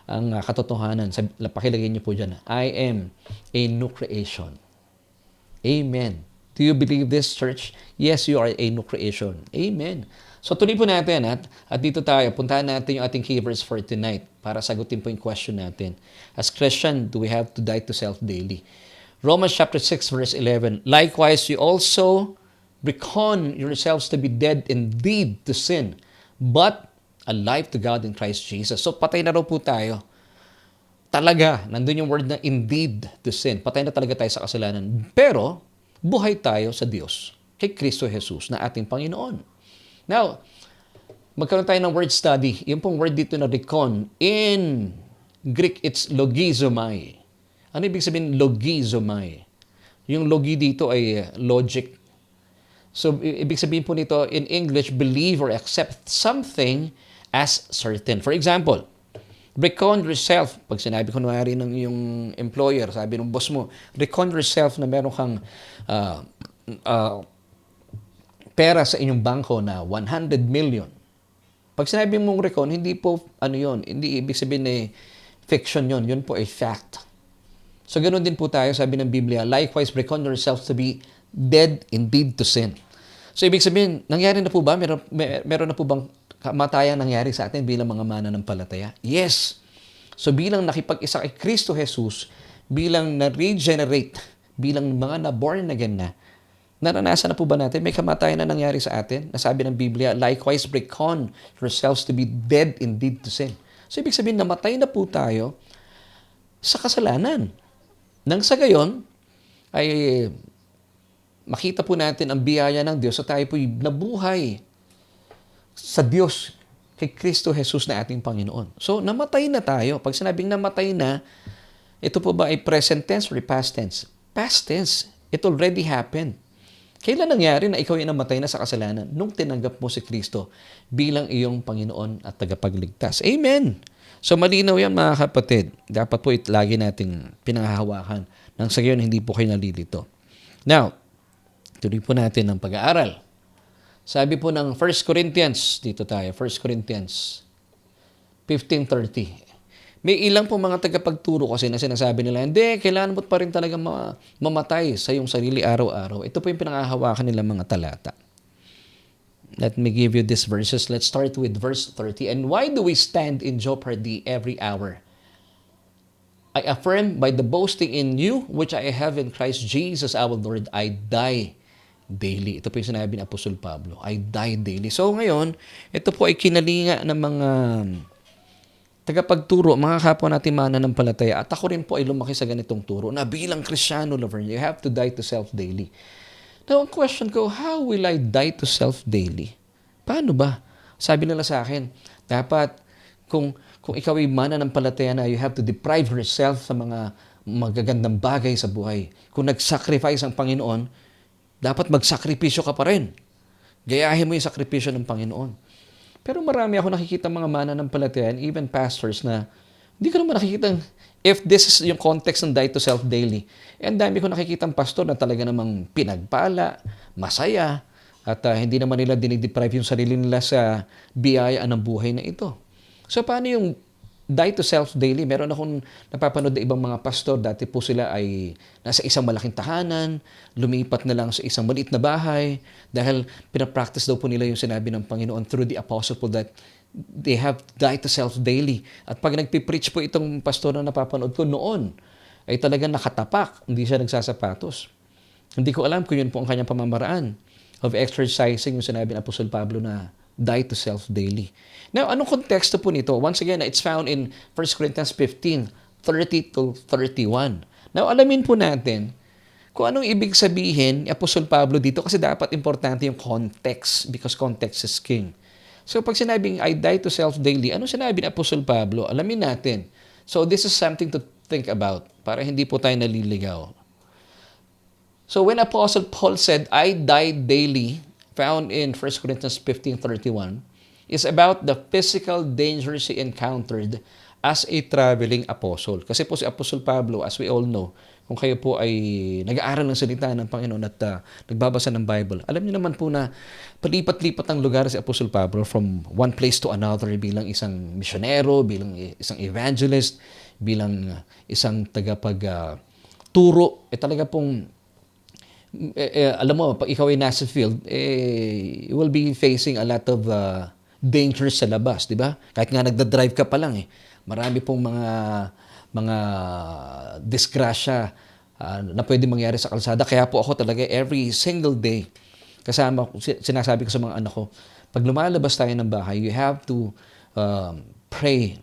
ang katotohanan. Pakilagay niyo po dyan, I am a new creation. Amen. Do you believe this, church? Yes, you are a new creation. Amen. So tuloy po natin at dito tayo, puntahan natin yung ating key verse for tonight para sagutin po yung question natin. As Christian, do we have to die to self daily? Romans chapter 6 verse 11. Likewise, you also reckon yourselves to be dead indeed to sin, but alive to God in Christ Jesus. So patay na raw po tayo. Talaga, nandun yung word na indeed to sin. Patay na talaga tayo sa kasalanan. Pero, buhay tayo sa Diyos, kay Kristo Jesus na ating Panginoon. Now, magkaroon tayo ng word study. Yung pong word dito na recon, in Greek, it's logizomai. Ano ibig sabihin logizomai? Yung logi dito ay logic. So, ibig sabihin po nito, in English, believe or accept something as certain. For example, Recon yourself. Pag sinabi ko kunwari ng iyong employer, sabi ng boss mo, recon yourself na meron kang ah, ah, pera sa inyong bangko na 100 million. Pag sinabi mong recon, hindi po ano yon, hindi ibig sabihin na fiction yon, yun po ay fact. So ganoon din po tayo, sabi ng Biblia, likewise reckon yourselves to be dead indeed to sin. So ibig sabihin, nangyari na po ba? Meron na po bang kamatayan nangyari sa atin bilang mga mananampalataya? Yes. So bilang nakipag-isa kay Kristo Jesus, bilang na-regenerate, bilang mga na-born again na, naranasan na po ba natin? May kamatayan na nangyari sa atin? Nasabi ng Biblia, likewise reckon yourselves to be dead indeed to sin. So ibig sabihin, namatay na po tayo sa kasalanan. Nang sa gayon, ay makita po natin ang biyaya ng Diyos sa tayo po'y nabuhay sa Diyos kay Kristo Jesus na ating Panginoon. So, namatay na tayo. Pag sinabing namatay na, ito po ba ay present tense or past tense? Past tense. It already happened. Kailan nangyari na ikaw ay namatay na sa kasalanan? Nung tinanggap mo si Kristo bilang iyong Panginoon at tagapagligtas. Amen! So, malinaw yan mga kapatid. Dapat po lagi nating pinanghahawakan nang sa gayon hindi po kayo nalilito. Now, tuloy po natin ang pag-aaral. Sabi po ng 1 Corinthians, dito tayo, 1 Corinthians 15:30. May ilang po mga tagapagturo kasi na sinasabi nila, hindi, kailangan mo pa rin talaga mamatay sa iyong sarili araw-araw. Ito po yung pinangahawakan nila mga talata. Let me give you these verses. Let's start with verse 30. And why do we stand in jeopardy every hour? I affirm by the boasting in you, which I have in Christ Jesus our Lord, I die daily. Ito po yung sinabi ni Apostol Pablo. I die daily. So ngayon, ito po ay kinalinga ng mga tagapagturo, mga kapwa natin mananampalataya. At ako rin po ay lumaki sa ganitong turo na bilang Kristiyano, Laverne, you have to die to self daily. Now, ang question ko, how will I die to self daily? Paano ba? Sabi nila sa akin, dapat kung ikaw ay mananampalataya na, you have to deprive yourself sa mga magagandang bagay sa buhay. Kung nag-sacrifice ang Panginoon, dapat magsakripisyo ka pa rin. Gayahin mo yung sakripisyo ng Panginoon. Pero marami ako nakikita mga mananampalataya and even pastors na hindi ko naman nakikita if this is yung context ng die to self daily. And dami ko nakikita pastor na talaga namang pinagpala, masaya, at hindi naman nila dinideprive yung sarili nila sa biyaya ng buhay na ito. So paano yung die to self daily? Meron akong napapanood na ibang mga pastor, dati po sila ay nasa isang malaking tahanan, lumipat na lang sa isang maliit na bahay dahil pinapractice daw po nila yung sinabi ng Panginoon through the apostle Paul that they have died to self daily. At pag nagpipreach po itong pastor na napapanood ko noon, ay talagang nakatapak, hindi siya nagsasapatos. Hindi ko alam kung yun po ang kanyang pamamaraan of exercising yung sinabi ng Apostol Pablo na die to self daily. Now, anong konteksto po nito? Once again, it's found in 1 Corinthians 15:30-31. Now, alamin po natin kung anong ibig sabihin ni Apostol Pablo dito kasi dapat importante yung context because context is king. So, pag sinabing I die to self daily, ano sinabi ni Apostol Pablo? Alamin natin. So, this is something to think about para hindi po tayo naliligaw. So, when Apostle Paul said, I die daily, found in 1 Corinthians 15:31, is about the physical dangers he encountered as a traveling apostle. Kasi po si Apostle Pablo, as we all know, kung kayo po ay nag-aaral ng salita ng Panginoon at nagbabasa ng Bible, alam niyo naman po na palipat-lipat ang lugar si Apostle Pablo from one place to another bilang isang misyonero, bilang isang evangelist, bilang isang tagapag-turo. Talaga pong alam mo, pag ikaw ay nasa field, you will be facing a lot of dangers sa labas, di ba? Kahit nga nagda-drive ka pa lang marami pong mga disgrasya na pwede mangyari sa kalsada. Kaya po ako talaga every single day, kasama, sinasabi ko sa mga anak ko, pag lumalabas tayo ng bahay, you have to pray.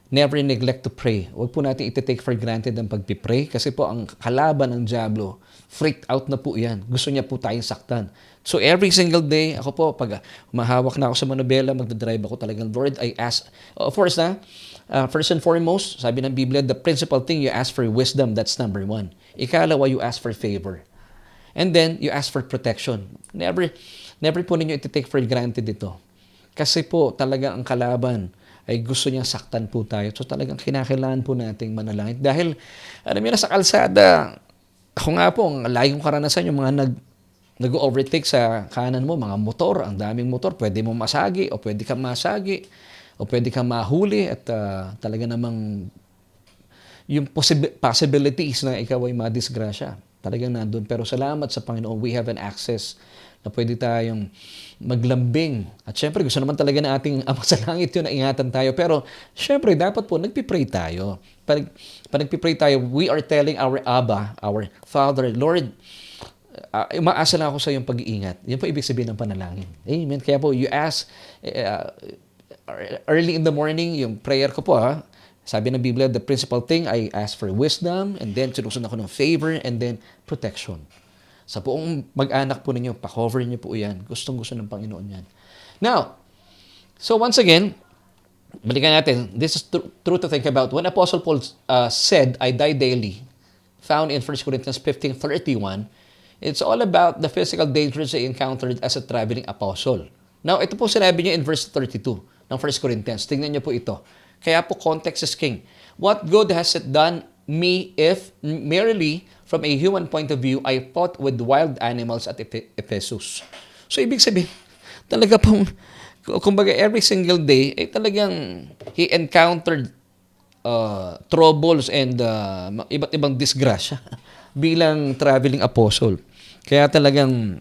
Never neglect to pray. Huwag po natin iti-take for granted ang pagpipray kasi po ang kalaban ng Diablo, freaked out na po yan. Gusto niya po tayong saktan. So every single day, ako po, pag mahawak na ako sa manobela, magdadrive ako talagang, Lord, I ask, of course first and foremost, sabi ng Biblia, the principal thing you ask for wisdom, that's number one. Ikalawa, you ask for favor. And then, you ask for protection. Never po ninyo iti-take for granted ito. Kasi po, talaga ang kalaban ay gusto niyang saktan po tayo. So talagang kinakailangan po nating manalangin. Dahil, alam niyo na sa kalsada, ako nga po, ang lagi kong karanasan yung mga nag-overtake sa kanan mo, mga motor, ang daming motor, pwede mo masagi o pwede kang masagi o pwede kang mahuli at talaga namang yung possibilities na ikaw ay madisgrasya. Talagang nandun. Pero salamat sa Panginoon, we have an access na pwede tayong maglambing. At syempre, gusto naman talaga na ating Ama sa Langit yun na ingatan tayo. Pero syempre, dapat po, nagpipray tayo. Pag nagpipray tayo, we are telling our Abba, our Father, Lord, umaasa lang ako sa iyong pag-iingat. Yan po ibig sabihin ng panalangin. Amen. Kaya po, you ask, early in the morning, yung prayer ko po, sabi ng Biblia, the principal thing, I ask for wisdom, and then sinusunod ako ng favor, and then protection. Sa buong mag-anak po ninyo, pa-cover niyo po yan. Gustong-gusto ng Panginoon yan. Now, so once again, balikan natin, this is true to think about. When Apostle Paul said, I die daily, found in 1 Corinthians 15:31, it's all about the physical dangers he encountered as a traveling apostle. Now, ito po sinabi niya in verse 32 ng 1 Corinthians. Tingnan niyo po ito. Kaya po, context is king. What good has it done me if merely from a human point of view, I fought with wild animals at Ephesus? So, ibig sabihin, talaga pong, kumbaga, every single day, talagang he encountered troubles and iba't ibang disgrasya bilang traveling apostle. Kaya talagang,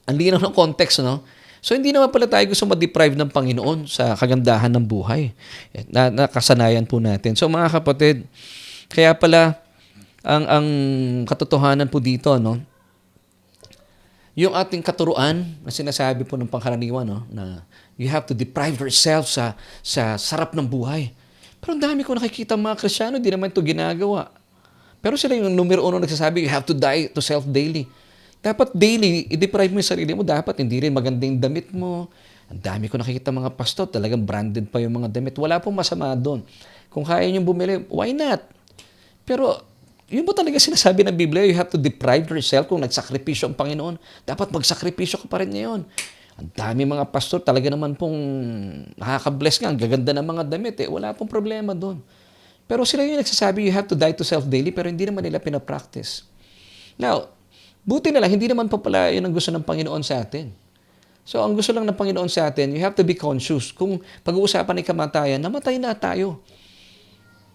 ang linaw ng context, no? So, hindi naman pala tayo gusto ma-deprive ng Panginoon sa kagandahan ng buhay. Nakasanayan po natin. So, mga kapatid, kaya pala, ang katotohanan po dito, no? Yung ating katuruan, na sinasabi po ng pangkaraniwan, no? Na you have to deprive yourself sa sarap ng buhay. Pero ang dami ko nakikita mga Kristyano, di naman ito ginagawa. Pero sila yung numero 1 nagsasabi, you have to die to self daily. Dapat daily, i-deprive mo yung sarili mo. Dapat hindi rin magandang damit mo. Ang dami ko nakikita mga pastor, talagang branded pa yung mga damit. Wala pong masama doon. Kung kaya niyong bumili, why not? Pero, yun ba talaga sinasabi ng Biblia? You have to deprive yourself kung nagsakripisyo ang Panginoon. Dapat magsakripisyo ka pa rin ngayon. Ang dami mga pastor, talaga naman pong nakaka-bless nga. Ang gaganda ng mga damit. Wala pong problema doon. Pero sila yung nagsasabi, you have to die to self daily, pero hindi naman nila pinapractice. Now, buti na lang, hindi naman pa pala yun ang gusto ng Panginoon sa atin. So, ang gusto lang ng Panginoon sa atin, you have to be conscious. Kung pag-uusapan ng kamatayan, namatay na tayo.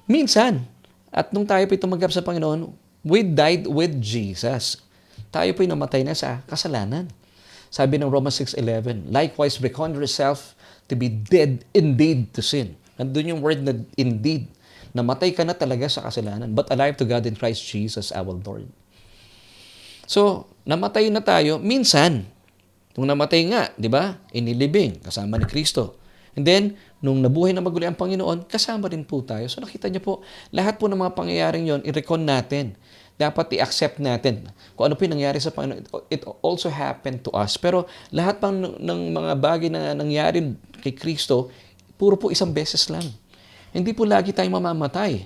Minsan. At nung tayo po tumanggap sa Panginoon, we died with Jesus. Tayo po namatay na sa kasalanan. Sabi ng Romans 6:11, likewise, reckon yourself to be dead indeed to sin. Nandun yung word na indeed. Namatay ka na talaga sa kasalanan, but alive to God in Christ Jesus our Lord. So, namatay na tayo minsan. Nung namatay nga, di ba? Inilibing, kasama ni Kristo. And then, nung nabuhay na maguli ang Panginoon, kasama rin po tayo. So, nakita niyo po, lahat po ng mga pangyayaring yon, i-recon natin. Dapat i-accept natin kung ano po yung nangyari sa Panginoon. It also happened to us. Pero lahat pang ng mga bagay na nangyari kay Kristo, puro po isang beses lang. Hindi po lagi tayong mamamatay.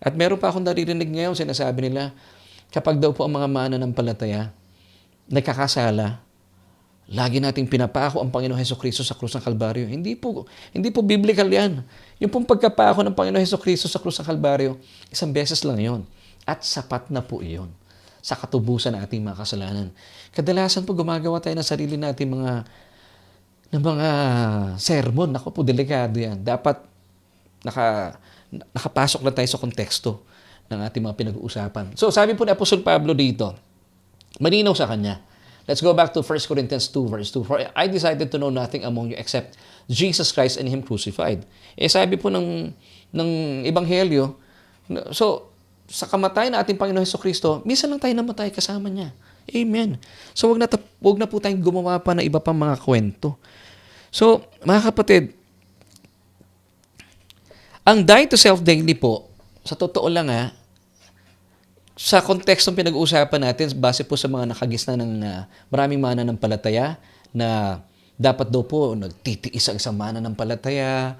At meron pa akong naririnig ngayon, sinasabi nila, kapag daw po ang mga mananampalataya nagkakasala, lagi nating pinapako ang Panginoon Hesukristo sa krus ng Kalbaryo. Hindi po biblical yan. Yung pong pagkapako ng Panginoon Hesukristo sa krus ng Kalbaryo, isang beses lang yon. At sapat na po iyon sa katubusan ng ating mga kasalanan. Kadalasan po gumagawa tayo ng sarili natin mga sermon. Ako po, delikado yan. Dapat nakapasok na tayo sa konteksto ng ating mga pinag-uusapan. So, sabi po ni Apostol Pablo dito, malinaw sa kanya. Let's go back to 1 Corinthians 2, verse 2. For I decided to know nothing among you except Jesus Christ and Him crucified. Sabi po ng Ebanghelyo, so, sa kamatayan ng ating Panginoon Hesukristo, minsan lang tayo namatay kasama niya. Amen. So, wag na po tayong gumawa pa ng iba pang mga kwento. So, mga kapatid, ang die to self daily po, sa totoo lang sa kontekstong pinag-uusapan natin, base po sa mga nakagisna ng maraming mananampalataya na dapat daw po nagtitiis ang isang mananampalataya,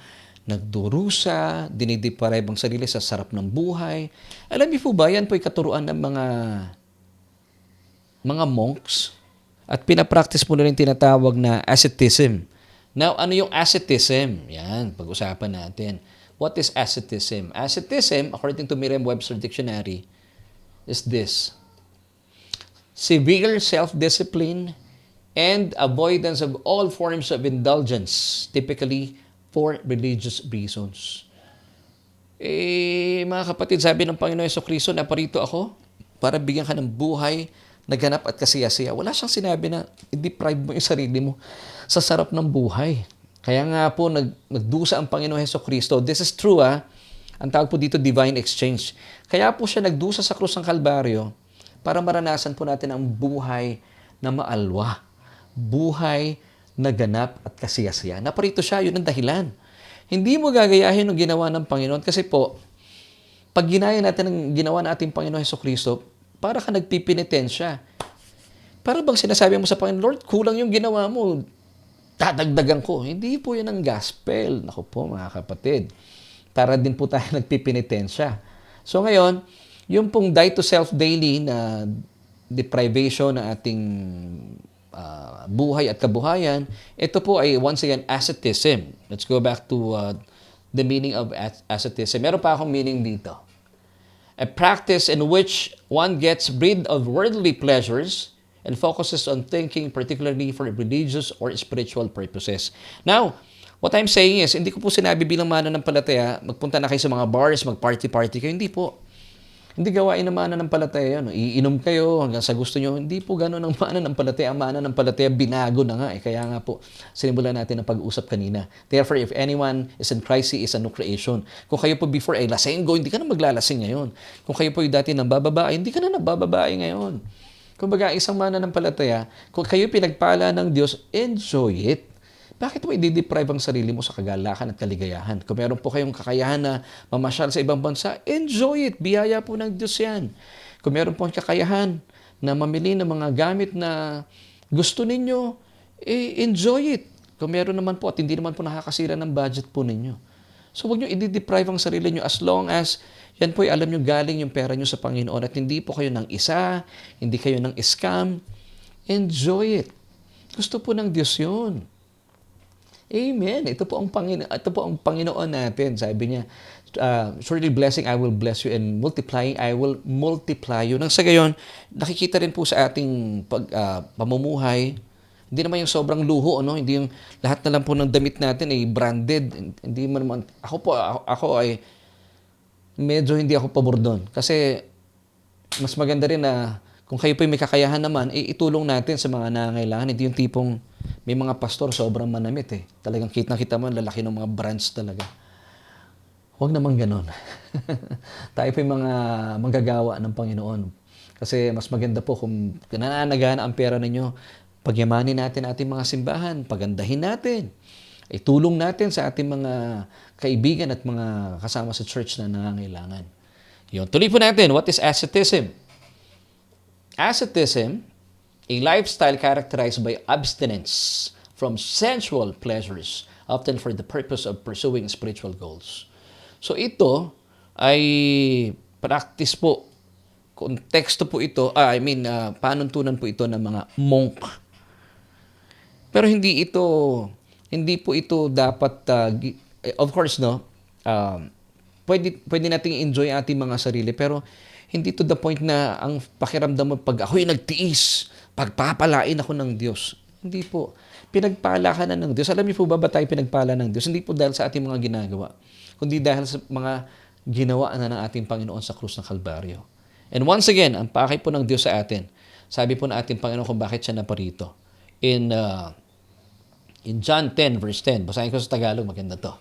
nagdurusa, dinideprive ang sarili sa sarap ng buhay. Alam niyo po ba, yan po ay katuruan ng mga monks at pinapractice po nila yung tinatawag na asceticism. Now, ano yung asceticism? Yan, pag-usapan natin. What is asceticism? Asceticism, according to Merriam-Webster Dictionary, is this: severe self-discipline and avoidance of all forms of indulgence, typically for religious reasons. Mga kapatid, sabi ng Panginoon Jesucristo, naparito ako para bigyan ka ng buhay na ganap at kasiyasiya. Wala siyang sinabi na i-deprive mo yung sarili mo sa sarap ng buhay. Kaya nga po, nagdusa ang Panginoon Jesucristo. This is true, Ang tawag po dito, divine exchange. Kaya po siya nagdusa sa krus ng Kalbaryo para maranasan po natin ang buhay na maalwa. Buhay na ganap at kasiyasiya. Naparito siya, yun ang dahilan. Hindi mo gagayahin ang ginawa ng Panginoon kasi po, pag ginaya natin ang ginawa ng ating Panginoon Jesucristo, para ka nagpipinitensya. Para bang sinasabi mo sa Panginoon, Lord, kulang yung ginawa mo, dadagdagan ko. Hindi po yan ang gospel. Naku po mga kapatid. Para din po tayo nagpipinitensya. So ngayon, yung pong die to self daily na deprivation ng ating buhay at kabuhayan, ito po ay once again asceticism. Let's go back to the meaning of asceticism. Meron pa akong meaning dito. A practice in which one gets rid of worldly pleasures and focuses on thinking particularly for religious or spiritual purposes. Now, what I'm saying is, hindi ko po sinabi bilang mananampalataya, magpunta na kayo sa mga bars, mag-party-party kayo. Hindi po. Hindi gawain ng mananampalataya yan. Iinom kayo hanggang sa gusto nyo. Hindi po gano'n ang mananampalataya. Ang mananampalataya, binago na nga. Kaya nga po, sinimulan natin ang pag-uusap kanina. Therefore, if anyone is in Christ, he is a new creation. Kung kayo po before ay lasenggo, hindi ka na maglalasing ngayon. Kung kayo po dati nabababae, hindi ka na nabababae ngayon. Kung baga, isang mananampalataya, kung kayo pinagpala ng Diyos, enjoy it. Bakit mo i-deprive ang sarili mo sa kagalakan at kaligayahan? Kung meron po kayong kakayahan na mamasyal sa ibang bansa, enjoy it. Biyaya po ng Diyos yan. Kung meron po kakayahan na mamili ng mga gamit na gusto ninyo, enjoy it. Kung meron naman po at hindi naman po nakakasira ng budget po ninyo. So huwag nyo i-deprive ang sarili nyo as long as yan po ay alam nyo galing yung pera nyo sa Panginoon at hindi po kayo ng isa, hindi kayo ng scam. Enjoy it. Gusto po ng Diyos yun. Amen. Ito po ang Panginoon natin. Sabi niya, surely blessing I will bless you and multiplying I will multiply you. Nang sa gayon, nakikita rin po sa ating pamumuhay, hindi naman yung sobrang luho, no? Hindi yung lahat na lang po ng damit natin ay branded. Hindi man ako ay medyo hindi ako pabor doon. Kasi mas maganda rin na kung kayo po may kakayahan naman, itulong natin sa mga nangangailangan. Hindi yung tipong may mga pastor sobrang manamit eh. Talagang kita mo, lalaki ng mga brands talaga. Huwag naman ganon. Tayo po yung mga manggagawa ng Panginoon. Kasi mas maganda po kung nananagana ang pera ninyo, pagyamanin natin ating mga simbahan, pagandahin natin. Itulong natin sa ating mga kaibigan at mga kasama sa church na nangangailangan. Yun. Tuloy po natin, what is asceticism? Asceticism, a lifestyle characterized by abstinence from sensual pleasures, often for the purpose of pursuing spiritual goals. So ito ay practice po, konteksto po ito, panuntunan po ito ng mga monk. Pero hindi po ito dapat, of course, no, pwede nating enjoy ating mga sarili, pero hindi to the point na ang pakiramdam mo pag ako'y nagtiis, pagpapalain ako ng Diyos. Hindi po. Pinagpala ka na ng Diyos. Alam niyo po ba tayo pinagpala ng Diyos? Hindi po dahil sa ating mga ginagawa, kundi dahil sa mga ginawa na ng ating Panginoon sa krus ng Kalbaryo. And once again, ang pakay po ng Diyos sa atin, sabi po ng ating Panginoon kung bakit siya naparito. In John 10 verse 10, basahin ko sa Tagalog, maganda to.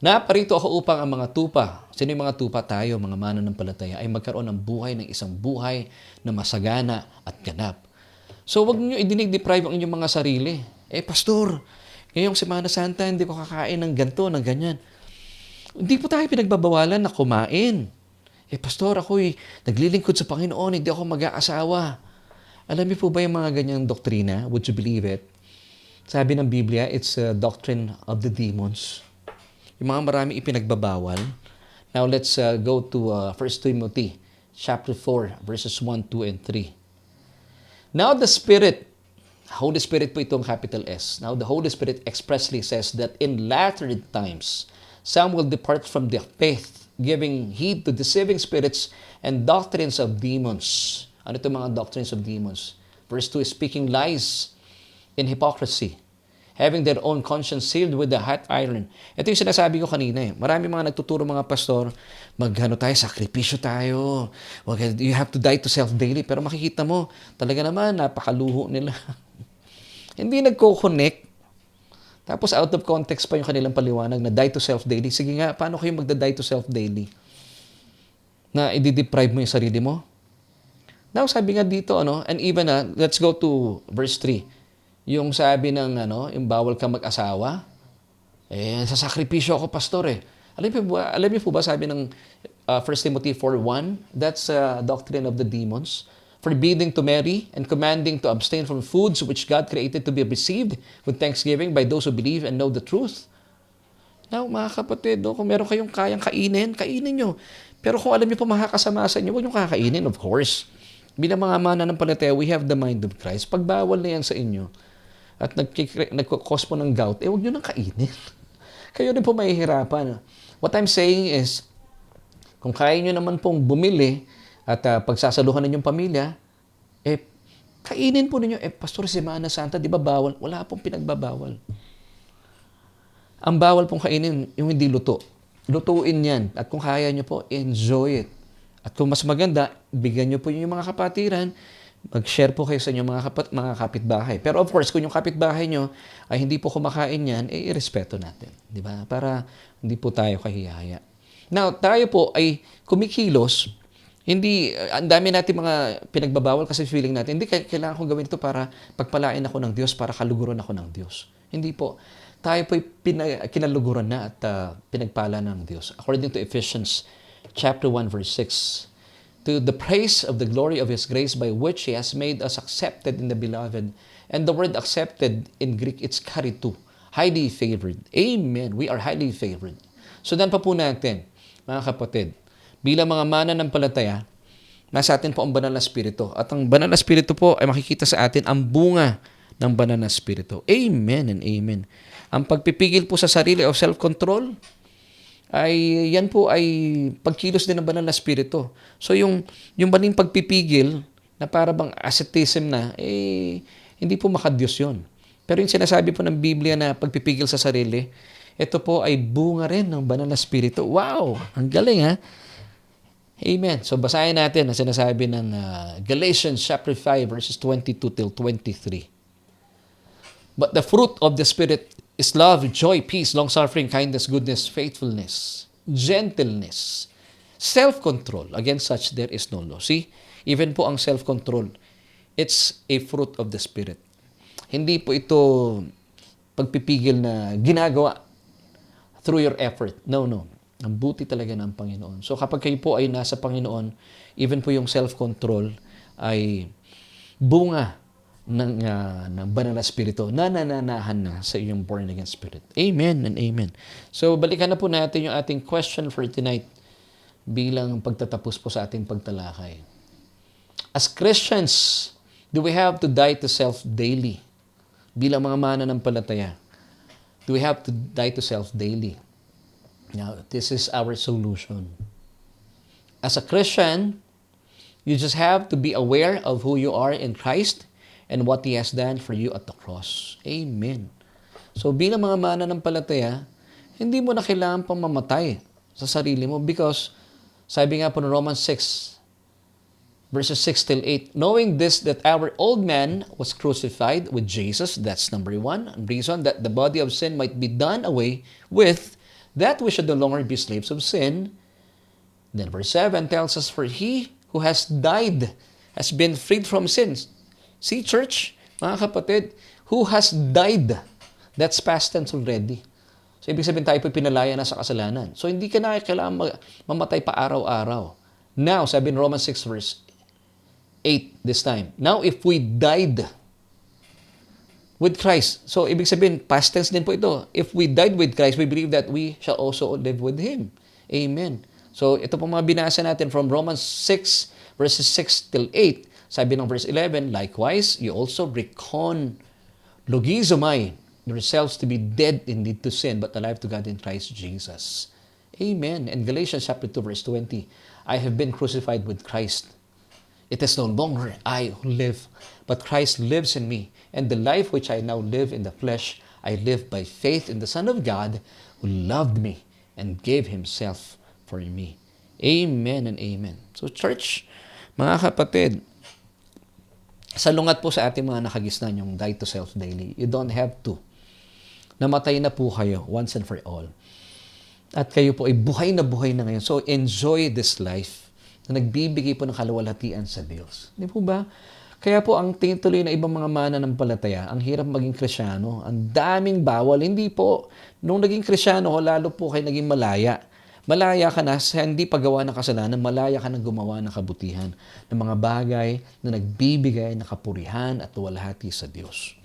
Naparito ako upang ang mga tupa, sino yung mga tupa tayo, mga mananampalataya, ay magkaroon ng buhay ng isang buhay na masagana at ganap. So wag niyo i-deprive ang inyong mga sarili. Pastor, ngayong Semana Santa, hindi ko kakain ng ganito, ng ganyan. Hindi po tayo pinagbabawalan na kumain. Pastor, ako'y naglilingkod sa Panginoon, hindi ako mag-aasawa. Alam niyo po ba yung mga ganyang doktrina? Would you believe it? Sabi ng Biblia, it's a doctrine of the demons. Yung mga marami ipinagbabawal. Now let's go to 1 Timothy chapter 4, verses 1, 2, and 3. Now the Spirit Holy Spirit po itong capital S. Now, the Holy Spirit expressly says that in latter times, some will depart from the faith, giving heed to deceiving spirits and doctrines of demons. Ano itong mga doctrines of demons? Verse 2 is speaking lies in hypocrisy, having their own conscience sealed with the hot iron. Ito yung sinasabi ko kanina eh. Marami mga nagtuturo mga pastor, sakripisyo tayo. You have to die to self daily. Pero makikita mo, talaga naman, napakaluho nila. Hindi nagko-connect. Tapos out of context pa yung kanilang paliwanag na die to self daily. Sige nga, paano kayo magda-die to self daily? Na i-deprive mo yung sarili mo? Now, sabi nga dito, and even, let's go to verse 3. Yung sabi ng, yung bawal ka mag-asawa, sasakripisyo ako, pastor eh. Alam niyo po ba, sabi ng 1 Timothy 4:1, that's a doctrine of the demons, forbidding to marry and commanding to abstain from foods which God created to be received with thanksgiving by those who believe and know the truth. Now, mga kapatid, kung meron kayong kayang kainin, kainin nyo. Pero kung alam niyo po makakasama sa inyo, huwag nyo kakainin, of course. Bilang mga mananampalataya, we have the mind of Christ. Pag bawal na yan sa inyo, at nagkakos po ng gout, huwag nyo nang kainin. Kayo din po mahihirapan. What I'm saying is, kung kaya nyo naman pong bumili at pagsasaluhan ninyong pamilya, kainin po ninyo. Pastor, Semana Santa, di ba bawal? Wala pong pinagbabawal. Ang bawal pong kainin, yung hindi luto. Lutuin yan. At kung kaya nyo po, enjoy it. At kung mas maganda, bigyan nyo po yung mga kapatiran, mag-share po kayo sa inyong mga kapitbahay. Pero of course, kung yung kapitbahay nyo ay hindi po kumakain yan, irespeto natin. Di ba? Para hindi po tayo kahihaya. Now, tayo po ay kumikilos, hindi, ang dami natin mga pinagbabawal kasi feeling natin, hindi kailangan kong gawin ito para pagpalain ako ng Diyos, para kaluguran ako ng Diyos. Hindi po. Tayo po ay kinaluguran na at pinagpala ng Diyos. According to Ephesians chapter 1 verse 6, to the praise of the glory of His grace by which He has made us accepted in the Beloved. And the word accepted in Greek, it's karito, highly favored. Amen. We are highly favored. So dan pa po natin, mga kapatid, bilang mga mananampalataya, nasa atin po ang banal na spirito. At ang banal na spirito po ay makikita sa atin ang bunga ng banal na spirito. Amen and amen. Ang pagpipigil po sa sarili o self-control, ay yan po ay pagkilos din ng banal na spirito. So yung baling pagpipigil na para bang asceticism na, hindi po makadiyos yun. Pero yung sinasabi po ng Biblia na pagpipigil sa sarili, ito po ay bunga rin ng banal na spirito. Wow! Ang galing ha? Amen. So basahin natin ang sinasabi ng Galatians chapter 5 verses 22 till 23. But the fruit of the Spirit is love, joy, peace, long-suffering, kindness, goodness, faithfulness, gentleness, self-control. Against such there is no law. See, even po ang self-control, it's a fruit of the Spirit. Hindi po ito pagpipigil na ginagawa through your effort. No. Ang buti talaga ng Panginoon. So kapag kayo po ay nasa Panginoon, even po yung self-control ay bunga ng banal na spirito na nananahan na sa iyong born-again spirit. Amen and amen. So, balikan na po natin yung ating question for tonight bilang pagtatapos po sa ating pagtalakay. As Christians, do we have to die to self daily? Bilang mga mananampalataya, do we have to die to self daily? Now, this is our solution. As a Christian, you just have to be aware of who you are in Christ and what He has done for you at the cross. Amen. So bilang mga mananampalataya, hindi mo na kailangan pang mamatay sa sarili mo because sabi nga po ng Romans 6, verses 6 till 8, knowing this, that our old man was crucified with Jesus, that's number 1, reason that the body of sin might be done away with, that we should no longer be slaves of sin. Then verse 7 tells us, for he who has died has been freed from sins. See, church, mga kapatid, who has died, that's past tense already. So, ibig sabihin tayo po pinalaya na sa kasalanan. So, hindi ka na kailangan mamatay pa araw-araw. Now, sabi in Romans 6 verse 8 this time, now if we died with Christ, so ibig sabihin, past tense din po ito. If we died with Christ, we believe that we shall also live with Him. Amen. So, ito po mga binasa natin from Romans 6 verses 6 till 8. Sabi ng verse 11, likewise, you also reckon Logizomai, yourselves to be dead indeed to sin, but alive to God in Christ Jesus. Amen. And Galatians chapter 2 verse 20, I have been crucified with Christ. It is no longer I who live, but Christ lives in me. And the life which I now live in the flesh, I live by faith in the Son of God who loved me and gave Himself for me. Amen and amen. So church, mga kapatid, salungat po sa ating mga nakagisnan yung die to self daily. You don't have to. Namatay na po kayo once and for all. At kayo po ay buhay na ngayon. So enjoy this life na nagbibigay po ng kaluwalhatian sa Diyos. Di po ba? Kaya po ang tinutuloy na ibang mga mananampalataya, ang hirap maging Krisyano, ang daming bawal. Hindi po. Nung naging Krisyano, lalo po kayo naging malaya. Malaya ka na sa hindi paggawa ng kasalanan, malaya ka na gumawa ng kabutihan ng mga bagay na nagbibigay ng kapurihan at luwalhati sa Diyos.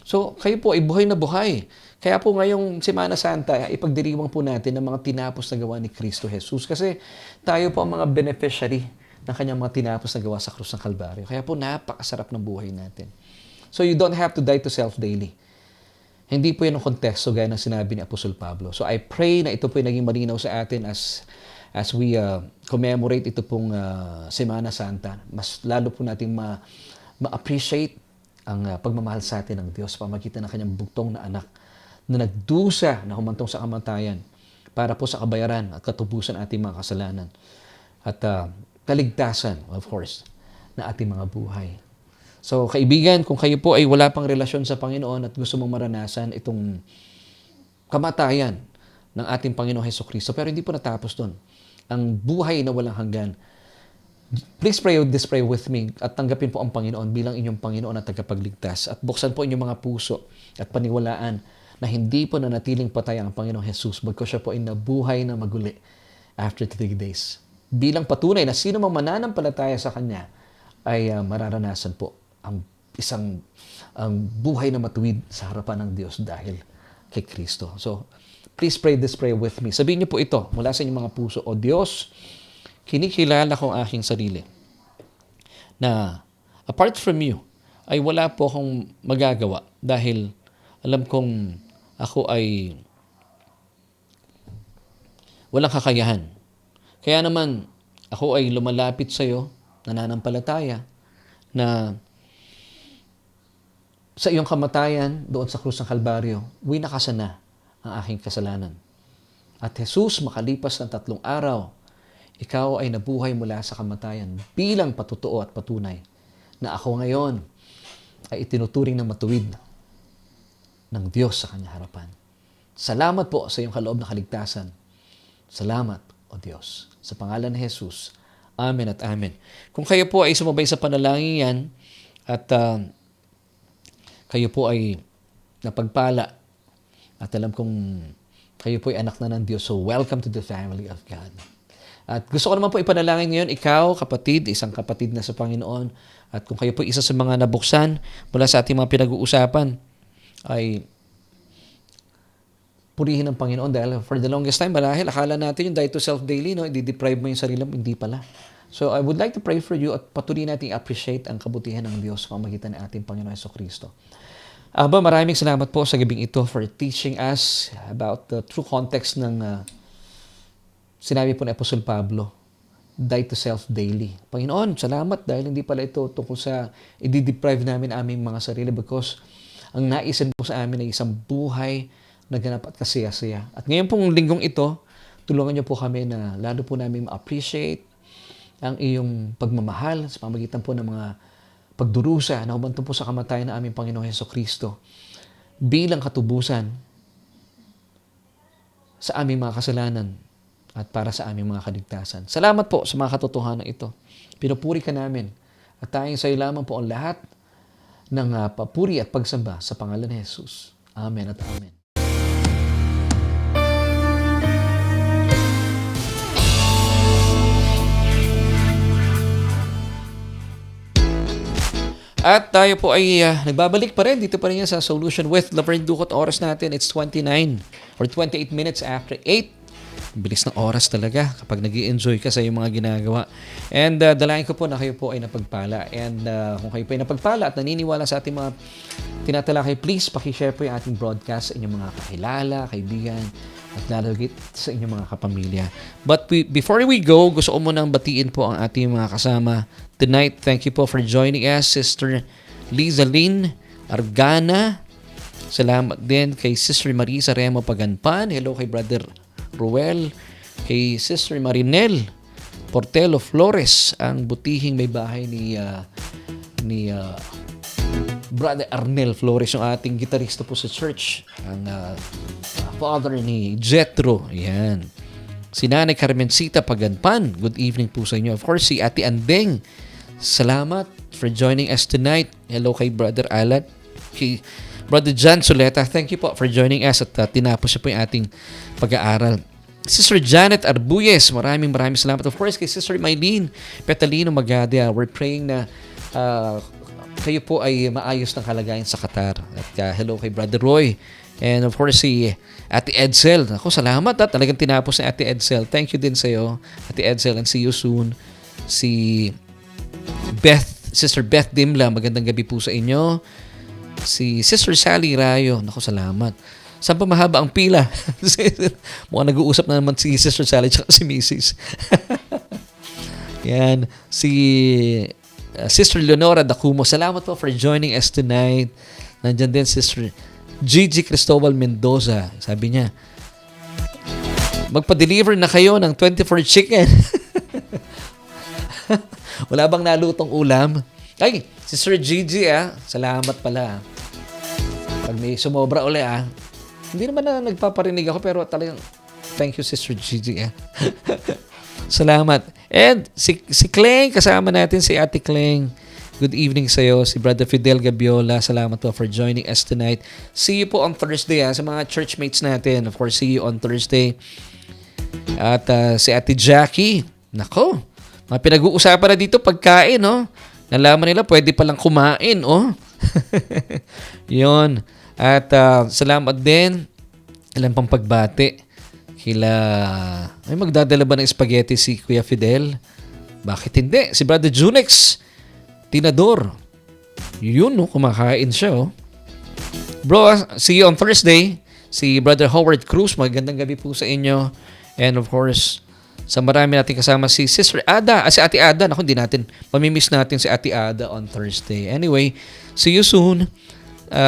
So, kayo po ay buhay na buhay. Kaya po ngayong Semana Santa, ipagdiriwang po natin ang mga tinapos na gawa ni Kristo Jesus. Kasi tayo po ang mga beneficiary ng kanyang mga tinapos na gawa sa krus ng Kalbaryo. Kaya po napakasarap ng buhay natin. So, you don't have to die to self daily. Hindi po yan ang konteksto gaya ng sinabi ni Apostol Pablo. So I pray na ito po yung naging malinaw sa atin as we commemorate ito pong Semana Santa. Mas lalo po natin ma-appreciate ang pagmamahal sa atin ng Diyos pamagitan ng kanyang bugtong na anak na nagdusa na humantong sa kamatayan para po sa kabayaran at katubusan ating mga kasalanan at kaligtasan, of course, na ating mga buhay. So, kaibigan, kung kayo po ay wala pang relasyon sa Panginoon at gusto mong maranasan itong kamatayan ng ating Panginoong Hesukristo, pero hindi po natapos doon. Ang buhay na walang hanggan. Please pray this prayer with me at tanggapin po ang Panginoon bilang inyong Panginoon at tagapagligtas. At buksan po inyong mga puso at paniwalaan na hindi po nanatiling patay ang Panginoong Jesus bagkus siya po ay nabuhay na maguli after 3 days. Bilang patunay na sino mang mananampalataya sa Kanya ay mararanasan po ang isang buhay na matuwid sa harapan ng Diyos dahil kay Kristo. So, please pray this prayer with me. Sabihin niyo po ito mula sa inyong mga puso. O Diyos, kinikilala ko ang aking sarili na apart from you, ay wala po akong magagawa dahil alam kong ako ay walang kakayahan. Kaya naman, ako ay lumalapit sa iyo, nananampalataya, na sa iyong kamatayan doon sa krus ng Kalbaryo, winakasan na ang aking kasalanan. At Jesus, makalipas ng 3 araw, ikaw ay nabuhay mula sa kamatayan bilang patutuo at patunay na ako ngayon ay itinuturing na matuwid ng Diyos sa kanyang harapan. Salamat po sa iyong kaloob na kaligtasan. Salamat, O Diyos. Sa pangalan ni Jesus. Amen at amen. Kung kayo po ay sumabay sa panalangin yan at kayo po ay napagpala at alam kong kayo po ay anak na ng Diyos, so welcome to the family of God. At gusto ko naman po ipanalangin ngayon, ikaw, kapatid, isang kapatid na sa Panginoon, at kung kayo po isa sa mga nabuksan mula sa ating mga pinag-uusapan, ay purihin ng Panginoon dahil for the longest time, marahil akala natin yung die to self daily, no? I-deprive mo yung sarili mo, hindi pala. So I would like to pray for you at patuloy natin appreciate ang kabutihan ng Diyos sa pamamagitan ng ating Panginoon Hesukristo. Aba, maraming salamat po sa gabing ito for teaching us about the true context ng sinabi po ni Apostol Pablo, die to self daily. Panginoon, salamat dahil hindi pala ito tungkol sa i-deprive namin aming mga sarili because ang naisin po sa amin ay isang buhay na ganap at kasaya-saya. At ngayon pong linggong ito, tulungan niyo po kami na lalo po namin ma-appreciate ang iyong pagmamahal sa pamagitan po ng mga pagdurusa na humantong po sa kamatayan ng aming Panginoong Hesukristo bilang katubusan sa aming mga kasalanan at para sa aming mga kaligtasan. Salamat po sa mga katotohanan ito. Pinupuri ka namin at tayong sa iyo lamang po ang lahat ng papuri at pagsamba sa pangalan ni Jesus. Amen at amen. At tayo po ay nagbabalik pa rin. Dito pa rin yan sa Solution with Laverne Ducot. Oras natin, it's 29 or 28 minutes after 8. bilis ng oras talaga kapag nag-i-enjoy ka sa iyong mga ginagawa. And dalayan ko po na kayo po ay napagpala. And kung kayo po ay napagpala at naniniwala sa ating mga tinatalakay, please pakishare po yung ating broadcast sa inyong mga kakilala, kaibigan, at lalagit sa inyong mga kapamilya. But before we go, gusto ko munang batiin po ang ating mga kasama tonight. Thank you po for joining us, Sister Liza Lynn Argana. Salamat din kay Sister Marisa Remo Paganpan. Hello kay Brother Ruel. Kay Sister Marinel Portelo Flores, ang butihing may bahay ni Brother Arnel Flores, yung ating gitarista po sa church. Ang father ni Jethro. Yan. Si Nanay Carmencita Paganpan. Good evening po sa inyo. Of course, si Ate Andeng. Salamat for joining us tonight. Hello kay Brother Alan. Kay Brother John Soleta, thank you po for joining us at tinapos siya po yung ating pag-aaral. Sister Janet Arbuyes, maraming salamat. Of course, kay Sister Maylene Petalino Magadia, we're praying na kayo po ay maayos ng kalagayan sa Qatar. At hello kay Brother Roy. And of course, si Ate Edsel. Ako, salamat talagang tinapos ni Ate Edsel. Thank you din sa iyo, Ate Edsel, and see you soon. Si Sister Beth Dimla, magandang gabi po sa inyo. Si Sister Sally Rayo, naku, salamat. Saan pa mahaba ang pila? Mukhang nag-uusap na naman si Sister Sally at si Mrs. Yan. Si Sister Leonora Dacumo, salamat po for joining us tonight. Nandyan din Sister Gigi Cristobal Mendoza. Sabi niya, magpa-deliver na kayo ng 24 chicken. Wala bang nalutong ulam? Ay, Sister Gigi, salamat pala. Pag may sumobra uli, hindi naman na nagpaparinig ako, pero talagang thank you, Sister Gigi, Salamat. And si Kleng, kasama natin si Ate Kleng. Good evening sa iyo. Si Brother Fidel Gabiola, salamat po for joining us tonight. See you po on Thursday, sa mga churchmates natin. Of course, see you on Thursday. At si Ate Jackie, nako, mga pinag-uusapan na dito, pagkain, no? Nalaman nila, pwede palang kumain, Yun. At salamat din. Ilan pang pagbati. Ay, magdadala ba ng spaghetti si Kuya Fidel? Bakit hindi? Si Brother Junex Tinador. Yun, kumakain siya, Bro, see you on Thursday. Si Brother Howard Cruz, magandang gabi po sa inyo. And of course, sa marami natin kasama si Sister Ada. Si Ate Ada. Naku, hindi natin. Mamimiss natin si Ate Ada on Thursday. Anyway, see you soon.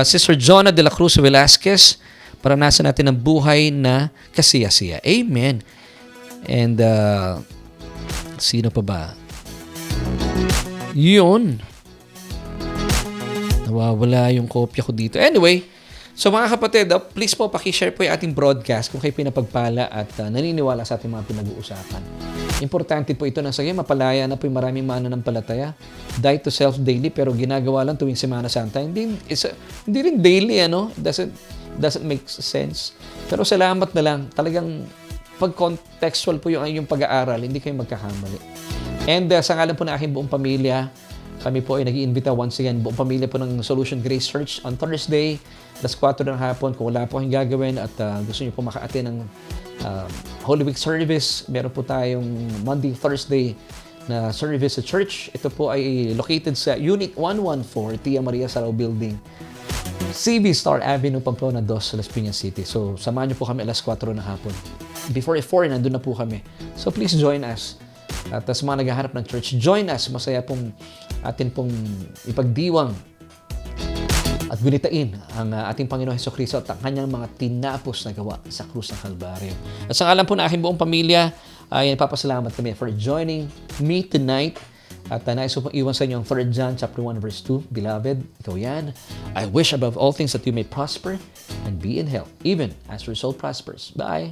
Sister Jonah de la Cruz Velasquez. Para nasa natin ang buhay na kasiya-siya. Amen. And sino pa ba? Yun. Nawawala yung kopya ko dito. Anyway, so mga kapatid, please po pakishare po yung ating broadcast kung kayo pinapagpala at naniniwala sa ating mga pinag-uusapan. Importante po ito na sa mapalaya na po yung maraming mananampalataya. Die to self daily, pero ginagawa lang tuwing Semana Santa. Hindi rin daily, doesn't make sense. Pero salamat na lang. Talagang pag contextual po yung pag-aaral, hindi kayo magkakamali. And sa ngalan po na aking buong pamilya, kami po ay nag-iimbita once again, buong pamilya po ng Solution Grace Church on Thursday, alas 4 ng hapon. Kung wala po kayong gagawin at gusto niyo po maka-attend ng Holy Week service, meron po tayong Monday, Thursday na service sa church. Ito po ay located sa Unit 114, Tia Maria Sarao Building, CB Star Avenue, Pamplona 2, Las Piñas City. So, samahan niyo po kami alas 4 ng hapon. Before 4, nandun na po kami. So, please join us. At sa mga naghahanap ng church, join us. Masaya pong atin pong ipagdiwang at gunitain ang ating Panginoon Hesukristo at ang kanyang mga tinapos na gawa sa krus ng Kalbaryo. At sa ngalan po ng aking buong pamilya, ay nagpapasalamat kami for joining me tonight. At nais ko pong iwan sa inyo ang 3 John chapter 1 verse 2. Beloved, ikaw yan. I wish above all things that you may prosper and be in health, even as your soul prospers. Bye!